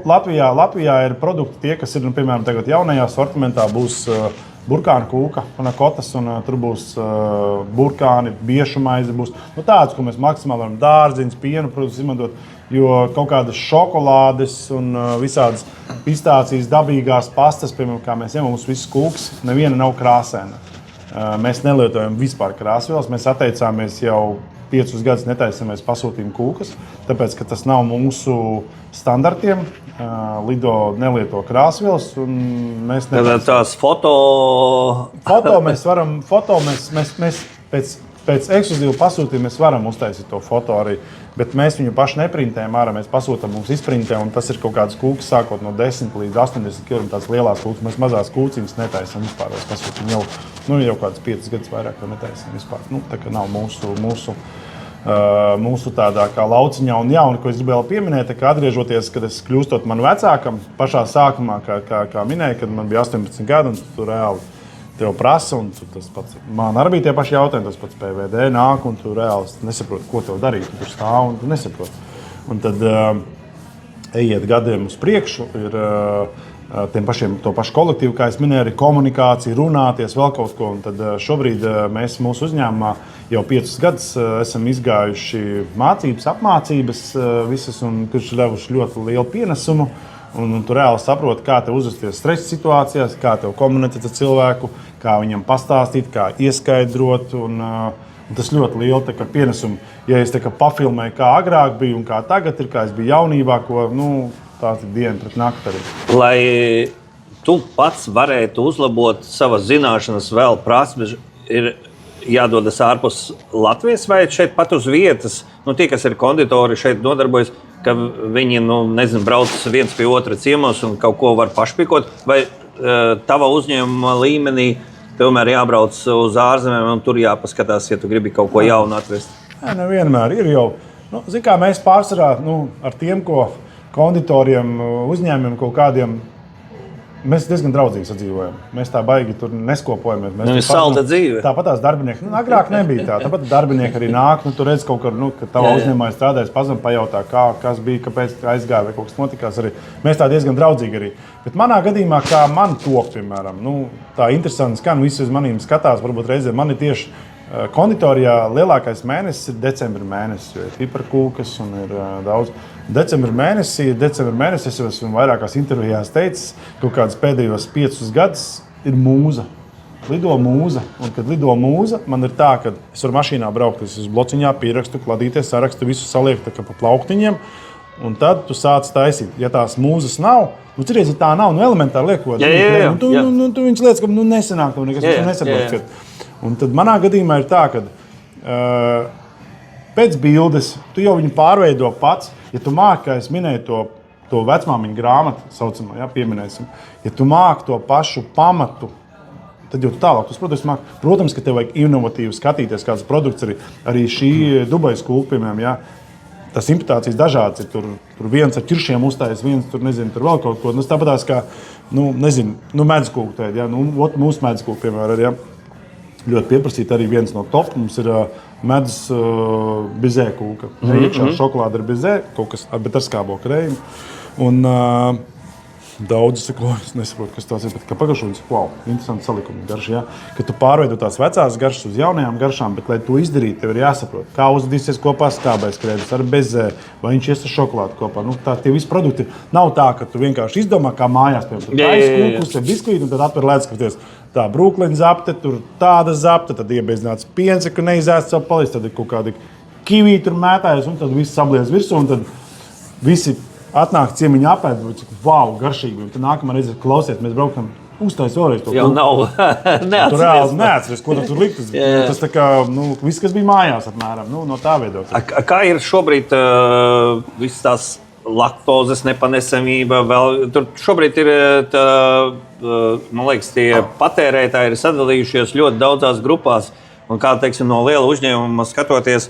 Latvijā ir produkti tie, kas ir, piemēram, tagad jaunajā sortimentā būs burkāna kūka, panakotas, un tur būs burkāni, biešu maize būs. Tāds, ko mēs maksimāli varam dārziņus, pienu, protams, izmantot, jo kaut kādas šokolādes un visādas pistācijas, dabīgās pastas, piemēram, kā mēs ņemam uz visas kūkas, neviena nav krāsēna. Mēs nelietojam vispār krāsvielas, mēs atteicāmies jau 5 gadus netaisamies pasūtījumu kūkas, tāpēc, ka tas nav mūsu standartiem. Lido nelieto krāsvielas, un mēs tās foto mēs varam, mēs pēc pēc ekskluzīva pasūtījuma mēs varam uztaisīt to foto arī, bet mēs viņu paši neprintējam ārā, mēs pasūtam, mums izprintē, un tas ir kaut kāds kūks sākot no 10 līdz 80 kg, tās lielās kūks, mēs mazās kūciņas netaisam vispār, mēs pasūtam jau kāds 5 gadus vairāk, ko netaisam vispār. Tā kā nav mūsu tādā kā lauciņā, un ko es gribēju pieminēt, ka atgriežoties, kad es kļūstot man vecākam, pašā sākumā, kā minēju, kad man bija 18 gadi, un tu reāli tev prasa, un tas pats, man arī bija tie paši jautājumi, tas pats PVD nāk, un tu reāli nesaproti, ko tev darīt, tu tur stāv, un tu nesaproti. Un tad ejiet gadiem uz priekšu, ir to pašu kolektīvu, kā es minēju, ir komunikācija, runāties, vēl kaut ko, un tad šobrīd mēs mūsu uzņēmumā jau 5 gadus esam izgājuši apmācības visas, un kurš ir devuši ļoti lielu pienesumu. Un tu reāli saproti, kā tev uzvesties stresa situācijās, kā tev komunicēt ar cilvēku, kā viņam pastāstīt, kā ieskaidrot. Un tas ļoti liels pienesums. Ja es pafilmēju, kā agrāk bija un kā tagad ir, kā es biju jaunībā, tā ir diena pret nakti arī. Lai tu pats varētu uzlabot savas zināšanas, vēl prasmes, ir jādodas ārpus Latvijas vai šeit pat uz vietas? Tie, kas ir konditori, šeit nodarbojas, ka viņi brauc viens pie otra ciemos un kaut ko var pašpikot, vai tava uzņēmuma līmenī tomēr jābrauc uz ārzemēm un tur jāpaskatās, ja tu gribi kaut ko jaunu atvest? Nevienmēr ir jau. Kā mēs pārsvarā ar tiem, ko konditoriem, uzņēmumiem kaut kādiem, mēs diezgan draudzīgi sadzīvojam. Mēs tā baigi tur neskopojamies. Mēs ir salda dzīve. Tāpat tās darbinieki, agrāk nebija tā. Tāpat darbinieki arī nāk, tu redz kaut kur, kad tavā uzņēmumā strādājas, pazem pajautā, kas bija, kāpēc aizgāja vai kaut kas notikās arī. Mēs tā diezgan draudzīgi arī. Bet manā gadījumā, kā man top, piemēram, tā interesanti skan, visi uz manīm skatās, varbūt reizē man ir tieši konditorijā lielākais mēnesis ir decembra mēnesis, jo ir piparkūkas un ir daudz. Decembra mēnesī es jau esmu vairākās intervijās teicis, kaut kādus pēdējos 5 gadus ir mūza. Lido mūza, un kad lido mūza, man ir tā, ka es varu mašīnā braukt, es uz blociņā pierakstu, kladīties, sarakstu, visu salieku tā kā pa plauktiņiem, un tad tu sāc taisīt. Ja tās mūzas nav, cerēs, ja tā nav, elementāri liekot, tu viņas lietas, ka nesanāk, tu nekas nesaprot. Un tad manā gadījumā ir tā, ka pēc bildes tu jau viņu pārveido pats. Ja tu māki, kā es minēju, to vecmāmiņu grāmatu, saucamā, pieminēsim, ja tu māki to pašu pamatu, tad jau tālāk. Protams, ka tev vajag inovatīvi skatīties, kāds produkts arī šī Dubajas kūka, piemēram, tas imitācijas dažādas ir. Tur viens ar ķiršiem uzstājas, viens tur vēl kaut ko. Tas tāpatās kā, medzkūka tēd, mūsu medzkūka, piemēram, ļoti pieprasīt arī viens no top. Mums ir medus bizē kūka. Iekšā šokolāde ir bizē, kaut kas, bet ar skābo krējumu. Un daudzi saka, es nesaprotu, kas tās ir, bet kā pagašūnas, interesanti salikumi garši, Kad tu pārveido tās vecās garšas uz jaunajām garšām, bet, lai to izdarītu, tev ir jāsaprot, kā uzvedīsies kopā skābais krēdus ar bezē, vai viņš ies ar šokolādi kopā. Tie visi produkti nav tā, ka tu vienkārši izdomā, kā mājās, piemēram, kūkus, biskvīti, un tad atver ledskapties. Tā brūkleņa zapte, tur tāda zapte, tad iebeidznāts piens, ka neizēst savu palīdz, tad ir kaut kādi kivī tur mētājas, un tad viss sabliez virsū, un tad visi atnāk ciemiņu apēd, cik garšīgi. Un tad nākamā reize klausiet, mēs braukam, uztais vēlreiz to. Jau nav Tu reāli neatceries, ko tur likt. Tas tā kā, viss, kas bija mājās apmēram, no tā veidot. Kā ir šobrīd visas tās laktozes nepanesamība? Tur šobrīd ir, man liekas, tie patērētāji ir sadalījušies ļoti daudzās grupās. Un kā, teiksim, no liela uzņēmuma skatoties,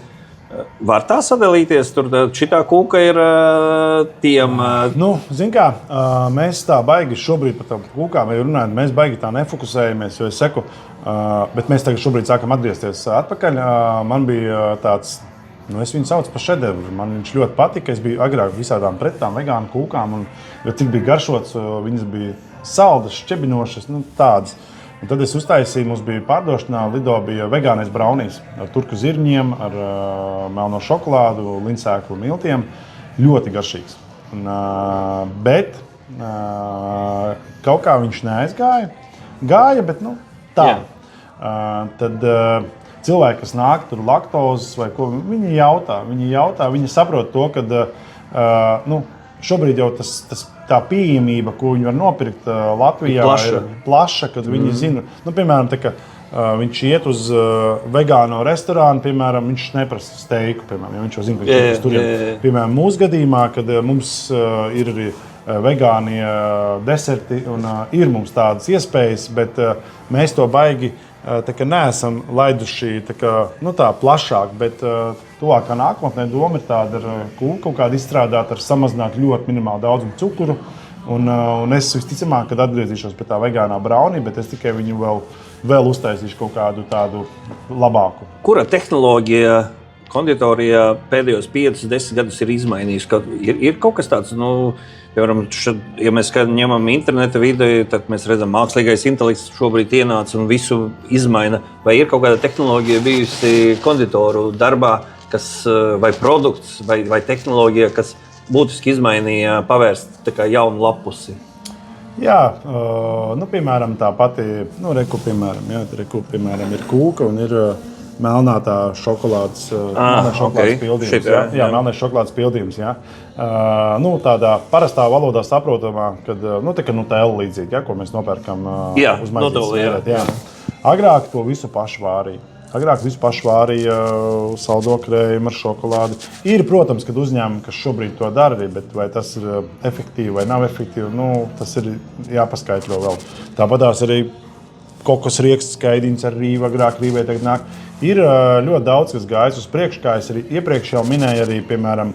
var tā sadalīties? Tur šitā kūka ir tiem... Zin kā, mēs tā baigi šobrīd par tām kūkām runājam, mēs baigi tā nefokusējamies, jo es saku, bet mēs tagad šobrīd sākam atgriezties atpakaļ. Man bija tāds, es viņu saucu par šedevru, man viņš ļoti patika, es biju agrāk visādām pretām vegānu kūkām, jo cik bija garšots, viņas bija saldas, šķebinošas, tādas. Un tad es uztaisīju, mums bija pārdošanā, Lido bija vegānais braunijs ar turku zirņiem, ar melno šokolādu, linsēklu miltiem. Ļoti garšīgs. Bet kaut kā viņš neaizgāja. Gāja, bet tā. Tad cilvēki, kas nāk tur laktozes vai ko, viņi jautā, viņi saprot to, ka šobrīd jau tā pieejamība, ko viņi var nopirkt Latvijā, ir plaša, kad viņi zina, piemēram, viņš iet uz vegāno restorānu, piemēram, viņš neprasa steiku, piemēram, ja viņš jau zina, ka viņš tur ir. Piemēram, mūsu gadījumā, kad mums ir arī vegānie deserti un ir mums tādas iespējas, bet mēs to baigi neesam laiduši tā plašāk, bet tuvākā nākotnē doma ir tāda ar kūku kaut kādu izstrādāt, ar samazināt ļoti minimālu daudzumu cukuru. Un es visticamāk, kad atgriezīšos pie tā vegānā brownie, bet es tikai viņu vēl uztaisīšu kaut kādu tādu labāku. Kura tehnoloģija konditorijā pēdējos 5-10 gadus ir izmainījusi? Ir kaut kas tāds, piemēram, ja mēs ņemam interneta vidi, tad mēs redzam, mākslīgais intelekts šobrīd ienāca un visu izmaina. Vai ir kaut kāda tehnoloģija bijusi konditoru darbā, vai produkts, vai tehnoloģija, kas būtiski izmainīja, pavērst jaunu lapusi? Jā, piemēram, tā pati, piemēram, ir kūka un ir melnā tā šokolādes pildījums. Melnais šokolādes pildījums. Tādā parastā valodā saprotamā, kad tā Nutella līdzīgi, ko mēs nopērkam uz maizes. Agrāk to visu pašu vārīja. Saldokrējumu ar šokolādi. Ir, protams, kad uzņēmumi, kas šobrīd to dara, bet vai tas ir efektīvi vai nav efektīvi, tas ir jāpaskaidro vēl. Tāpatās arī kokos rieksts skaidījums ar rīvu, agrāk rīvē tagad nāk. Ir ļoti daudz, kas gājis uz priekšu, kā es arī iepriekš jau minēju, arī, piemēram,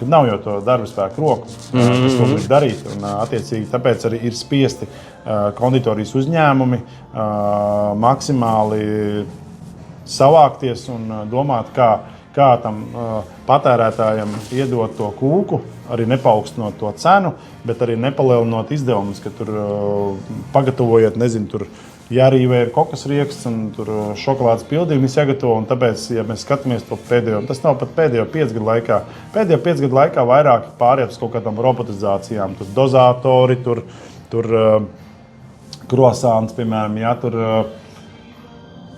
kad nav jau to darba spēku roku, kas to var darīt. Un, attiecīgi, tāpēc arī ir spiesti konditorijas uzņēmumi maksimāli savākties un domāt, kā tam patērētājam iedot to kūku, arī nepaukstinot to cenu, bet arī nepalielinot izdevumus, ka tur pagatavojiet, tur jārīvē ir kokas rieksts un tur šokolādes pildījums jāgatavo. Un tāpēc, ja mēs skatāmies to tas nav pat pēdējo 5 gadu laikā. Pēdējo 5 gadu laikā vairāk pāriet uz kaut kādām robotizācijām. Tur dozātori, tur krosāns, piemēram, tur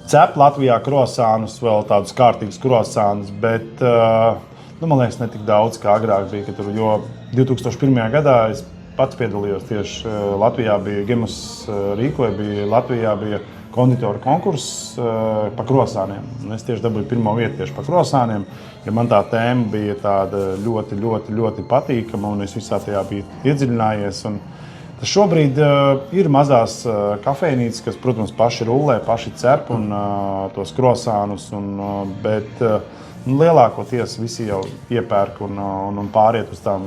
cep Latvijā krosānus, vēl tādus kārtīgus krosānus, bet man liekas, ne tik daudz kā agrāk bija. Jo 2001. gadā es pats piedalījos tieši Latvijā, bija Gimus rīkoja, Latvijā bija konditoru konkurss pa krosāniem. Es tieši dabūju pirmo vietu tieši pa krosāniem, jo man tā tēma bija tāda ļoti, ļoti, ļoti patīkama, un es visā tajā biju iedziļinājies. Šobrīd ir mazās kafejnīcas, kas, protams, paši rullē, paši cep un tos krosānus, bet lielākoties visi jau iepērk un pāriet uz tām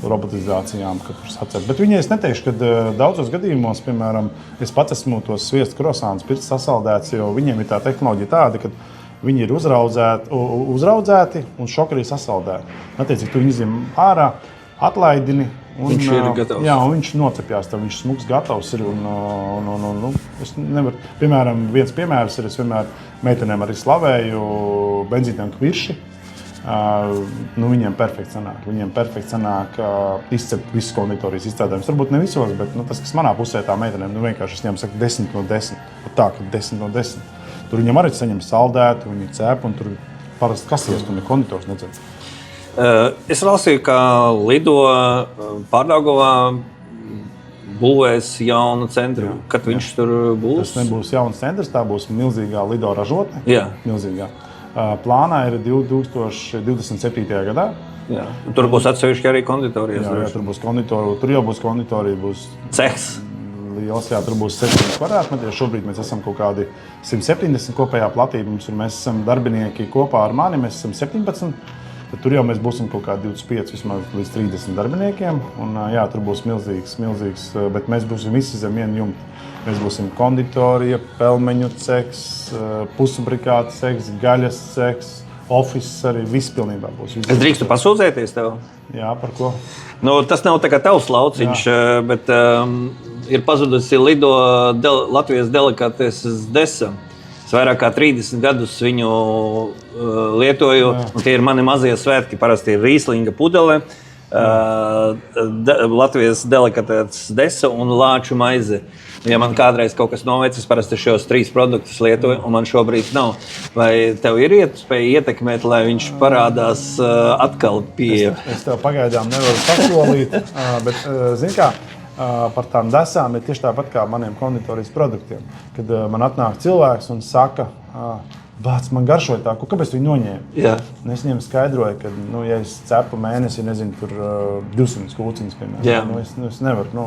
robotizācijām, kad tur sacep. Bet viņi, es neteikšu, ka daudzos gadījumos, piemēram, es pats esmu tos sviestu krosānus pirts sasaldēts, jo viņiem ir tā tehnoloģija tāda, ka viņi ir uzraudzēti un šokarī sasaldēti. Attiecīgi, tu viņi izņem ārā, atlaidini, viņš ir gatavs. Jā, un viņš nocepjās, tad viņš smuks gatavs ir. Es nevaru, piemēram, viens piemērs ir, es vienmēr meitenēm arī slavēju benzītiem kvirši. Viņiem perfekti sanāk izcept visus konditorijas izstrādājumus. Varbūt ne visos, bet tas, kas manā pusē tā meitenēm, vienkārši es viņiem saku 10 no 10. Tā, ka 10 no 10. Tur viņam arī saņem saldētu, viņi cep, un tur parasti kasies, un konditors nedzēr. Es lasīju, ka Lido Pārdaugavā būvēs jaunu centru. Kad viņš tur būs? Tas nebūs jauns centrs, tā būs milzīgā Lido ražotne. Jā. Milzīgā. Plānā ir 2027. gadā. Jā. Tur būs atsevišķi arī konditorijas. Jā, tur būs konditorija. Tur jau būs konditorija. Būs cehs. Liels, jā, tur būs 7 kvadrātmetri. Šobrīd mēs esam kaut kādi 170 kopējā platība. Mēs esam darbinieki kopā ar mani, mēs esam 17. Tad tur jau mēs būsim kaut kādi 25 vismaz līdz 30 darbiniekiem. Un, jā, tur būs milzīgs, bet mēs būsim visi zem viena jumta. Mēs būsim konditorija, pelmeņu cehs, pusfabrikāta cehs, gaļas cehs, ofiss arī viss pilnībā būs. Es drīkstu pasūdzēties tev? Jā, par ko? Tas nav tā kā tavs lauciņš, bet ir pazudusi Lido Latvijas delikateses desa. Es vairāk kā 30 gadus viņu lietoju, un tie ir mani mazie svētki. Parasti ir rīslinga pudele, Latvijas delikatēs desa un lāču maize. Ja man kādreiz kaut kas noveicis, parasti šos 3 produktus lietoju, un man šobrīd nav. Vai tev ir iespēja ietekmēt, lai viņš parādās atkal pie? Es tev pagaidām nevaru pasolīt, bet zini kā, par tām desām ir tieši tāpat kā maniem konditorijas produktiem. Kad man atnāk cilvēks un saka, Vāc, man garšoja tā, kāpēc tu viņu noņēmi? Jā. Es viņiem skaidroju, ka, ja es cepu mēnesi, nezinu, tur 200 kūciņas, piemēram, es nevaru,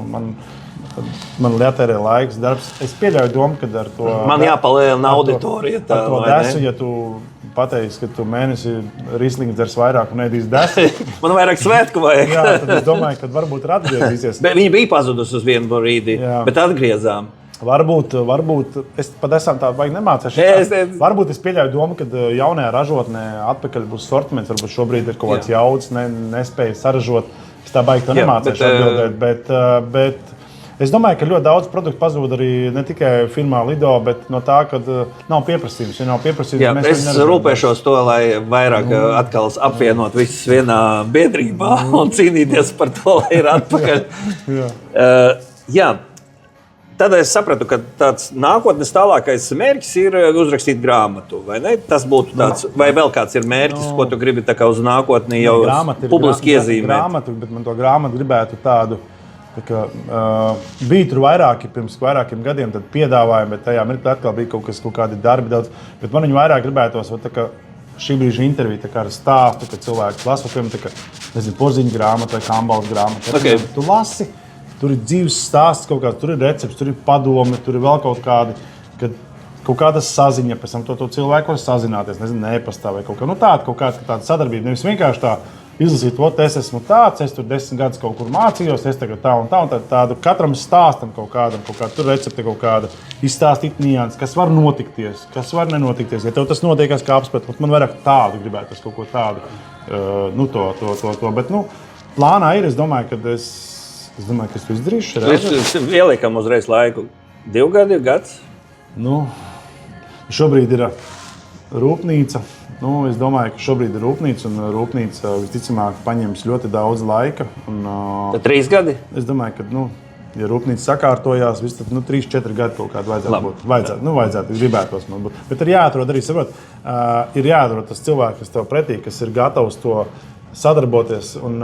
man jātērē laiks, darbs. Es pieļauju domu, ka ar to... Man jāpalielina auditorija. Ar to desu, ja tu pateiksi, ka tu mēnesi Rīslings dzers vairāk un ēdīs desu. Man vairāk svētku vajag. Jā, tad es domāju, ka varbūt ir atgriezīsies. Bet viņi bija pazudusi uz vienu brīdi, bet atgriezām. Varbūt es pat esam tādu baigi nemācīšu. Varbūt es pieļauju domu, ka jaunajā ražotnē atpakaļ būs sortiments, varbūt šobrīd ir kaut kāds jauds, nespēja saražot. Es tā baigi to nemācīšu atbildēt, bet es domāju, ka ļoti daudz produktu pazūd arī ne tikai firmā Lido, bet no tā, ka nav pieprasījums. Ja nav pieprasījums, es rūpēšos to, lai vairāk atkal apvienot visus vienā biedrībā un cīnīties par to, lai ir atpakaļ. Jā. Tad es sapratu, ka tāds nākotnes tālākais mērķis ir uzrakstīt grāmatu. Vai ne? Tas būtu tāds, vai vēl kāds ir mērķis, ko tu gribi tā kā uz nākotni jau publiski iezīmēt? Grāmatu, bet man to grāmatu gribētu tādu, bija tur pirms vairākiem gadiem piedāvājumi, bet tajā mirklī atkal bija kaut kādi darbi daudz. Bet man viņu vairāk gribētos, šī brīža intervija ar stāstu, kad cilvēks lasa, piemēram, porziņu grāmatu vai kambalas grāmatu. Okay. Tu lasi. Tur ir dzīves stāsts, tur ir recepts, tur ir padome, tur ir vēl kaut kāda saziņa. Pēc tam to cilvēku var sazināties, nezinu, e-pastā vai kaut kā. Tāda sadarbība. Nevis vienkārši tā izlasīt, es esmu tāds, es tur 10 gadus kaut kur mācījos, es tagad tā un tādu katram stāstam kaut kādam, tur recepte kaut kāda, izstāstīt nianses, kas var notikties, kas var nenotikties. Ja tev tas notiekās kā apspēt, man vairāk tādu gribētu, kaut ko tādu, bet, plānā ir, es domāju, ka es to izdarīšu. Mēs ieliekam uzreiz laiku. 2 gadi, gads? Šobrīd ir rūpnīca. Es domāju, ka šobrīd ir rūpnīca, un rūpnīca visticamāk paņems ļoti daudz laika. Tad 3 gadi? Es domāju, ka, ja rūpnīca sakārtojās, tad 3-4 gadi kaut kādi vajadzētu būt. Vajadzētu, gribētos man būt. Bet ir jāatrod arī, ir jāatrod tas cilvēks, kas tev pretī, kas ir gatavs to sadarboties un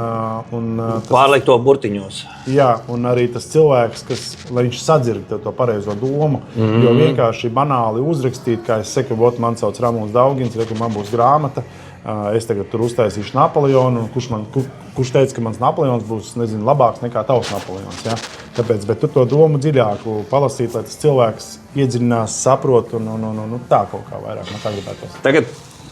pārlikt to burtiņos. Jā, un arī tas cilvēks, lai viņš sadzird to pareizo domu, jo vienkārši banāli uzrakstīt, kā es saku, man sauc Ramons Daugins, man būs grāmata, es tagad tur uztaisīšu Napoleonu, kurš teica, ka mans Napoleons būs, nezinu, labāks nekā tavs Napoleons, ja? Tāpēc, bet tu to domu dziļāku palasīt, lai tas cilvēks iedziļinās, saprot un tā kaut kā vairāk, tā gribētos. Tagad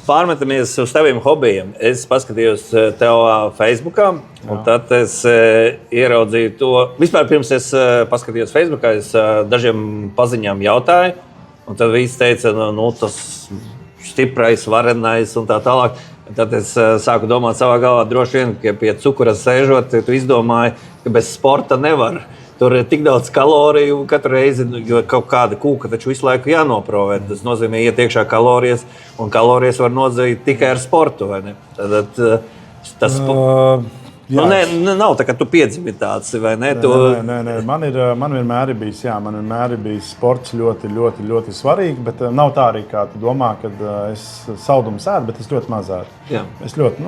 pārmetamies uz taviem hobijiem. Es paskatījos tev Facebookā, un tad es ieraudzīju to. Vispār pirms es paskatījos Facebookā, es dažiem paziņām jautāju, un tad visi teica, tas stiprais, varenais un tā tālāk. Tad es sāku domāt savā galvā, droši vien, ka pie cukura sēžot, tu izdomāji, ka bez sporta nevar. Tur ir tik daudz kaloriju katru reizi, jo kaut kāda kūka taču visu laiku jānoprovē. Tas nozīmē iet iekšā kalorijas, un kalorijas var nodzīt tikai ar sportu, vai ne? Tad tas... nav tā, ka tu piedzimi tāds, vai ne? Nē. Man vienmēr ir bijis sports ļoti, ļoti, ļoti svarīgi, bet nav tā arī, kā tu domā, kad es saldumu sēdu, bet es ļoti maz ēdu. Jā. Es ļoti,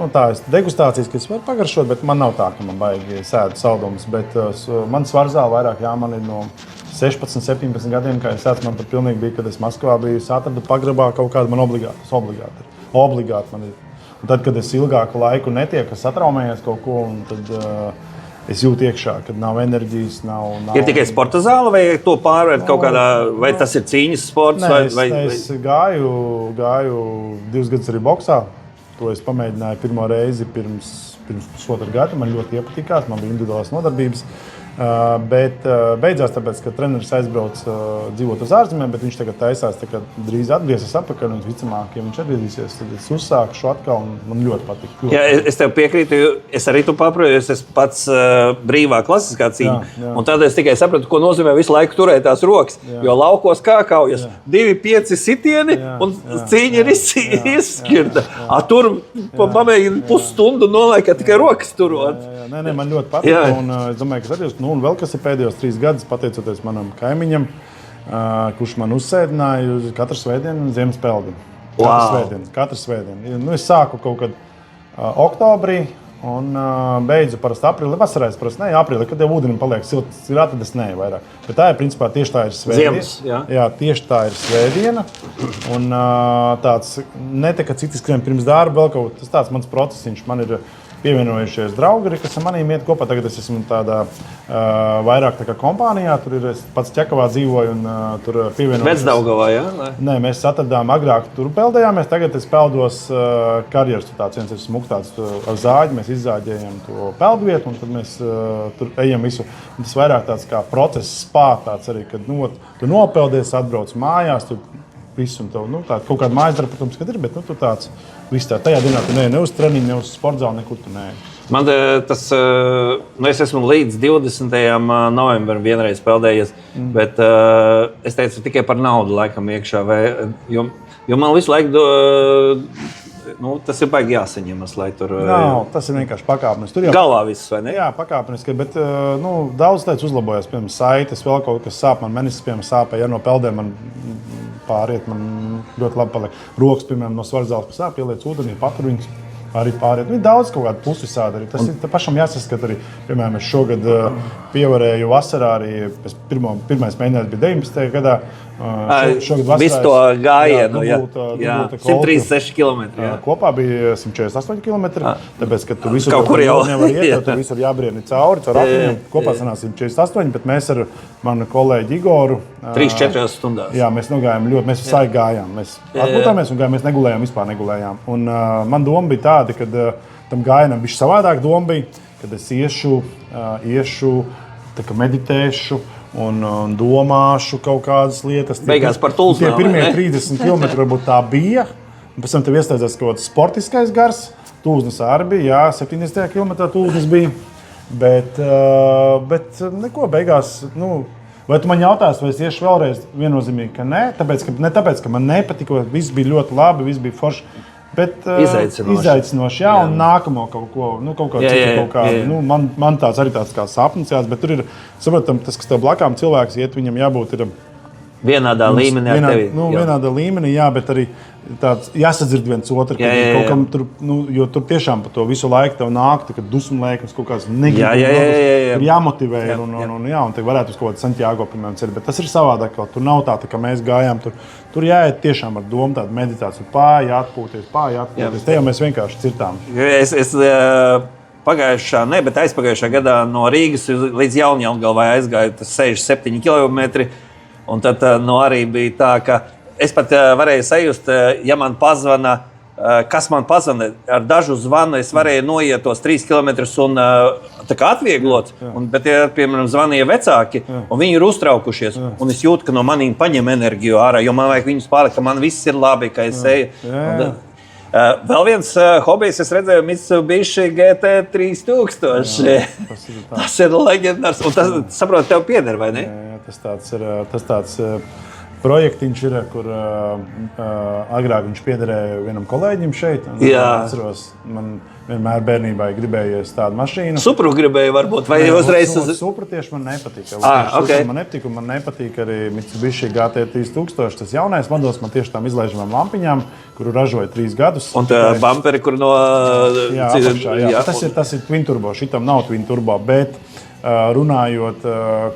degustācijas, ka es varu pagaršot, bet man nav tā, ka man baigi sēdu saldumus, bet man svarzāli vairāk, man ir no 16, 17 gadiem, kā es sēdu, man pat pilnīgi bija, kad es Maskavā biju, es atradu pagrabā kaut kādu man obligāti man ir. Un tad, kad es ilgāku laiku netieku, es satraumējos kaut ko, un tad es jūtu iekšā, kad nav enerģijas, nav... Ir tikai sporta zāle, vai to pārvērt kaut kādā, vai tas ir cīņas sports? Nē, es gāju 2 gadus arī boksā. To es pamēģināju pirmo reizi pirms 1,5 gada. Man ļoti iepatikās, man bija individuālās nodarbības. Bet beidzās tāpēc, ka treneris aizbrauc dzīvot uz ārzemēm, bet viņš tagad taisās drīz atgriezties atpakaļ. Un visticamāk, ja viņš atgriezīsies, tad es uzsāku šo atkal un man ļoti patīk. Jā, es tev piekrītu, es arī tu paproju, es esmu pats brīvā klasiskā cīņa. Jā. Un tad es tikai sapratu, ko nozīmē visu laiku turēt tās rokas. Jā. Jo laukos kā kaujas 2-5 sitieni un cīņa ir izskirta. Tur pamēģina pusstundu nolaikt tikai rokas turot. Nē, man ļoti patīk. Un es domāju, ka atļaus, un vēl kas ir pēdējos 3 gadus, pateicoties manam kaimiņam, kurš man uzsēdināja uz katru svētdienu ziemas peldi. Katru svētdienu. Es sāku kaut kad oktobrī un beidzu parasti aprīlī. Vasarā es parasti aprīlī, kad jau ūdenim paliek silts, tad es neju vairāk. Bet tā ir principā tieši tā ir svētdiena. Ziemas, jā, tieši tā ir svētdiena. Un tāds ne tā, ka citi skrien pirms darba, vēl kaut tas tāds mans procesiņš. Man ir pievienojušies draugi, kas ar maniem iet kopā. Tagad es esmu tādā vairāk tā kā kompānijā. Tur ir es pats Ķekavā dzīvoju un tur pievienojos. Vecdaugavā, jā? Nē, mēs atradām agrāk tur peldējāmies. Tagad es peldos karjeras. Tāds viens ir smūgs tāds ar zāģi. Mēs izzāģējam to peldvietu un tad mēs tur ejam visu. Un tas vairāk tāds kā process spā tāds arī, kad tu nopeldies, atbrauc mājās, tu visu un tev, tā kaut kāda mājas darba, protams, kad ir, bet tu tāds viss tā. Tajā dienā tu ne uz treniņu, ne uz sportzāli, nekur tu neej. Man tas, es esmu līdz 20. novembrim vienreiz peldējies, bet es teicu tikai par naudu laikam iekšā, jo man visu laiku tas ir baigi jāsaņemas, lai tur... Tas ir vienkārši pakāpenis. Galvā viss, vai ne? Jā, pakāpeniski, bet daudz lietas uzlabojas, piemēram, saites, vēl kaut kas sāp, man menis, piemēram, sāpē, ja no peldēm man pāriet, man ļoti labi paliek. Rokas, piemēram, no svarzāles, kas sāp, ieliec ūdenī, patur viņus, arī pāriet. Daudz kaut kādu pusi visādi arī. Tas ir pašam jāsaskat arī. Piemēram, es šogad pievarēju vasarā arī, pirmais mēģinājums bija 19. gadā. Šogad vasarā visu to gājienu, jā. 136 km. Kopā bija 148 km, tāpēc, ka tu visu kaut kur jau nevar iet, jo tu visur jābrieni caur ratiņiem. Kopā sanās 148, bet mēs ar manu kolēģi Igoru 3-4 stundās. Jā, mēs nogājām ļoti, mēs visai gājām. Mēs atpūtāmies un gājām, mēs negulējām, vispār negulējām. Un man doma bija tāda, kad tam gājienam bišķi savādāk doma bija, kad es iešu, tā kā meditēšu un domāšu kaut kādas lietas. Beigās par tulsnām. Tie pirmie 30 km varbūt tā bija. Un pēc tam tev iestājās kaut kāds sportiskais gars. Tūznes arī bija, jā, 70. kilometrā tūznes bija. Bet neko, beigās, vai tu man jautās, vai es iešu vēlreiz, viennozīmīgi, ka nē. Ne tāpēc, ka man nepatika, viss bija ļoti labi, viss bija forši. Bet izaicinoši, jā, un nākamo kaut ko, kaut kādu citu, kaut kādu. Man tāds arī tāds kā sapnis jās, bet tur ir, saprotam, tas, kas tev blakām cilvēks iet, viņam jābūt ir vienādā līmenī ar tevi. Vienādā līmenī, jā, bet arī tāds jāsadzird viens otru, kaut kam tur, jo tur tiešām pa to visu laiku tev nāk, kad dusmu lēkums kaut kāds negribu, tur jāmotivē un te varētu uz kaut kādu Santiago, piemēram, ceļu, bet tas ir savādāk, tur nav tā, ka mēs gājām, tur jāiet tiešām ar domu tādu meditāciju, jāatpūties, te jau mēs vienkārši cirtām. Es pagājušā, bet aizpagājušā gadā no Rīgas līdz Jaunjelgavai aizgāju 6-7 km. Un tad arī bija tā, ka es pat varēju sajust, ja man pazvana, kas man pazvana, ar dažu zvanu es varēju noiet tos 3 km un tā kā atvieglot. Bet, ja, piemēram, zvanīja vecāki, un viņi ir uztraukušies, un es jūtu, ka no manīm paņem enerģiju ārā, jo man vajag viņus pārlikt, ka man viss ir labi, ka es eju. Vēl viens hobijs, es redzēju Mitsubishi GT 3000. Tas ir leģendārs, un tas, saprot, tev pieder, vai ne? Tas tāds projektiņš ir, kur agrāk viņš piederēja vienam kolēģim šeit. Atceros, man vienmēr bērnībā gribējies tādu mašīnu. Supru gribēja varbūt, vai uzreiz? Supru tieši man nepatīk. Okay. Man nepatīk arī Mitsubishi GT 3000. Tas jaunais modelis man tieši tām izlaižamām lampiņām, kuru ražoja 3 gadus. Un tā bumperi, kur no... Jā. Tas ir twin turbo, šitam nav twin turbo, bet... Runājot,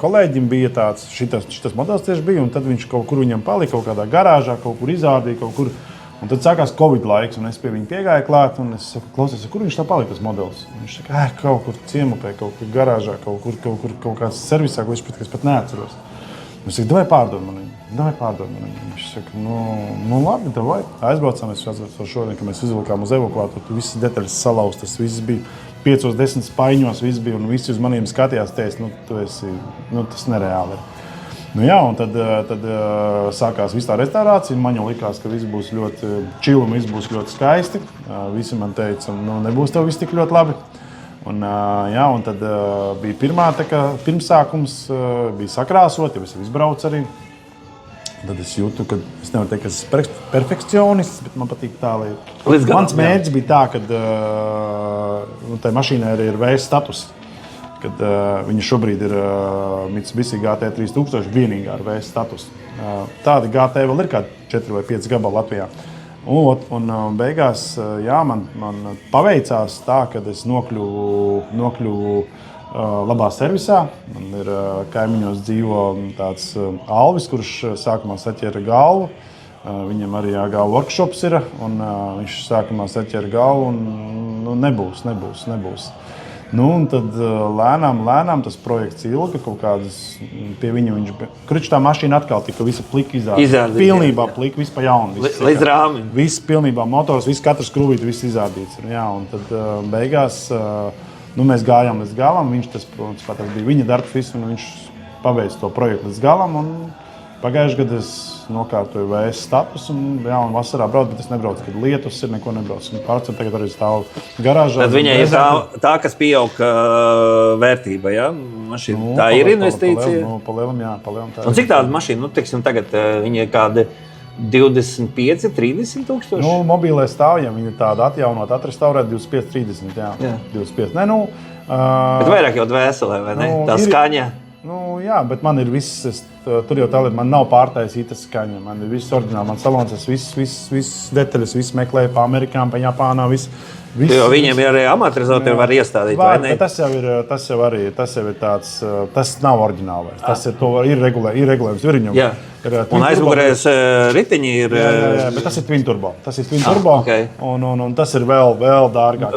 kolēģim bija tāds, šitas modelis tieši bija, un tad viņš kaut kur viņam palika, kaut kādā garāžā, kaut kur izrādīja, kaut kur. Un tad sākās Covid laiks, un es pie viņa piegāju klāt, un es saku, klausies, kur viņš tā palika, tas modelis? Viņš saka, kaut kur ciemupē, kaut kur garāžā, kaut kāds servisā, ko es pat neatceros. Viņš saka, davai pārdod man viņu. Viņš saka, labi, davai. Aizbraucām, mēs šodien, kad mēs izvilkām uz evakuātoru, tur visas detaļas salauztas, viss bija 5-10 spaiņos viss bija un visi uz maniem skatījās, teica, tas nereāli ir. Jā, un tad sākās viss tā restaurācija. Man jau likās, ka viss būs ļoti čili un viss būs ļoti skaisti. Visi man teica, nebūs tev viss tik ļoti labi. Un tad bija pirmsākums, bija sakrāsot, jau es izbraucu arī. Tad es jūtu, ka es nevaru teikt, ka es esmu perfekcionists, bet man patīk tā, lai mans mērķis bija tā, ka tai mašīnai arī ir VS status. Kad viņa šobrīd ir Mitsubishi GT3000 vienīgā ar VS statusu. Tādi GT vēl ir kādi 4 vai 5 gabali Latvijā. Un beigās man paveicās tā, ka es nokļuvu labā servisā. Man ir kaimiņos dzīvo tāds Alvis, kurš sākumā saķēra galvu. Viņam arī jāgāva workshops ir, un viņš sākumā saķēra galvu un nebūs. Un tad lēnām tas projekts ilga, kaut kādas pie viņa viņš bija. Kurš tā mašīna atkal tika visa plika izrādīta. Pilnībā plika, viss pa jaunu. Līdz rāmim. Viss pilnībā motors, viss katrs krūvīti, viss izrādīts. Un tad beigās mēs gājām līdz galam. Viņš tas bija viņa darbs viss, un viņš pabeidza to projektu līdz galam. Un pagājušajā gadā es nokārtoju VS statusu, un vasarā braucu, bet es nebraucu, kad lietus ir, neko nebraucu. Pārcēlu tagad arī stāvu garāžā. Tad viņai ir tā, kas pieaug vērtība, ja? Mašīna, tā ir investīcija? Palielam, jā. Un cik tāda mašīna, tagad viņa ir kādi 25, 30 tūkstoši? Mobīlē stāvjiem viņa tāda atjaunot, atrestaurēt 25, 30, jā. 25. Bet vairāk jau dvēselē, vai ne? Tā skaņa. Jā, bet man ir viss, tur jau tā lieta, man nav pārtaisīta skaņa. Man ir viss oriģināli, man salons, es viss detaļas, viss meklēju pa Amerikām, pa Japānā, viss. Jo viņiem ir arī amortizatori var iestādīt, vai ne? Tas jau ir tāds, tas nav oriģināli. Tas ir regulējums Viriņam. Jā. Un aizmugurēs riteņi ir... Jā, bet tas ir Twin Turbo. Okay. Un tas ir vēl dārgāk.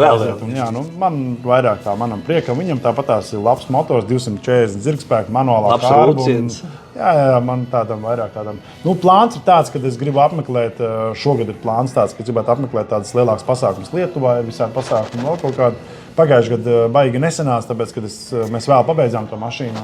Man vairāk tā manam priekam. Viņam tāpatās ir labs motors, 240 zirgspēku, manuālā kārba. Jā, man tādam vairāk tādam. Plāns ir tāds, ka es gribu apmeklēt, šogad ir plāns tāds, ka gribētu apmeklēt tādas lielākas pasākumas Lietuvā, ir visādi pasākumi vēl kaut kādi. Pagājušajā gadā baigi nesenās, tāpēc, ka mēs vēl pabeidzām to mašīnu,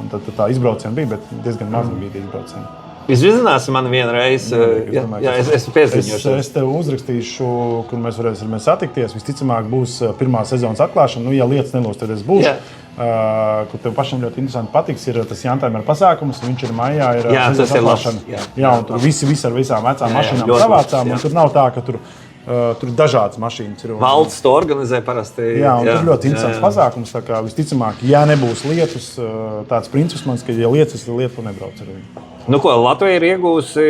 un tad tā izbrauciena bija, bet diezgan maz bija izbrauciena. Jūs izzināsiet mani vienreiz, es pieziņošu. Es tev uzrakstīšu, kur mēs varēsim satikties. Visticamāk būs pirmā sezonas atklāšana, ja lietas nelūs, tad es būšu. Kur tev pašam ļoti interesanti patiks, ir tas Jantaimera pasākums, viņš ir maijā, ir sezonas atklāšana. Jā, un tur visi ar visām vecām mašīnām savācām, un tur nav tā, ka tur ir dažādas mašīnas. Valsts to organizē parasti. Jā, un tur ļoti interesants pasākums. Tā kā visticamāk, ja nebūs lietus, tāds princips mans, ka ja lietas, tad lietu nebrauc ar viņu. Latvija ir iegūsi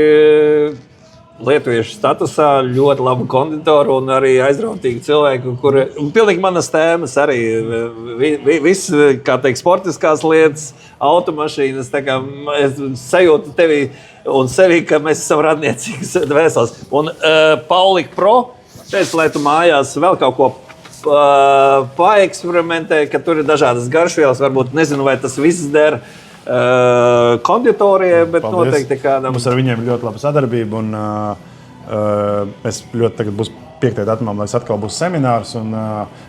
lietuviešu statusā ļoti labu konditoru un arī aizrautīgu cilvēku, kuri pilnīgi manas tēmas arī viss, kā teikt, sportiskās lietas, automašīnas, tā kā es sajūtu tevi un sevi, ka mēs esam radniecīgas dvēseles. Un Paulika Pro, teicu, lai tu mājās vēl kaut ko paeksperimentē, ka tur ir dažādas garšvielas, varbūt nezinu, vai tas viss der konditorijai, bet paldies. Noteikti kādam. Mums ar viņiem ir ļoti laba sadarbība, un es ļoti tagad būs 5. datumā, lai atkal būs seminārs, un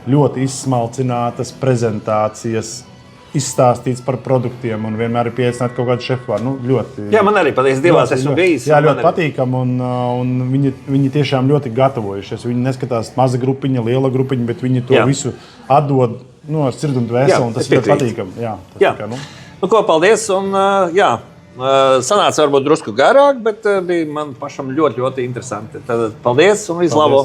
ļoti izsmalcinātas prezentācijas, izstāstīts par produktiem, un vienmēr ir pieaicināti kaut kādi šefvāri. Ļoti, jā, man arī patīk, divās esmu bijis. Jā, ļoti patīkam, un viņi tiešām ļoti gatavojušies. Viņi neskatās maza grupiņa, liela grupiņa, bet viņi to visu atdod ar sirdi un dvēseli, un tas ir ļoti patīkam. Paldies, un sanāca varbūt drusku garāk, bet bija man pašam ļoti, ļoti interesanti. Tad paldies un visu labo!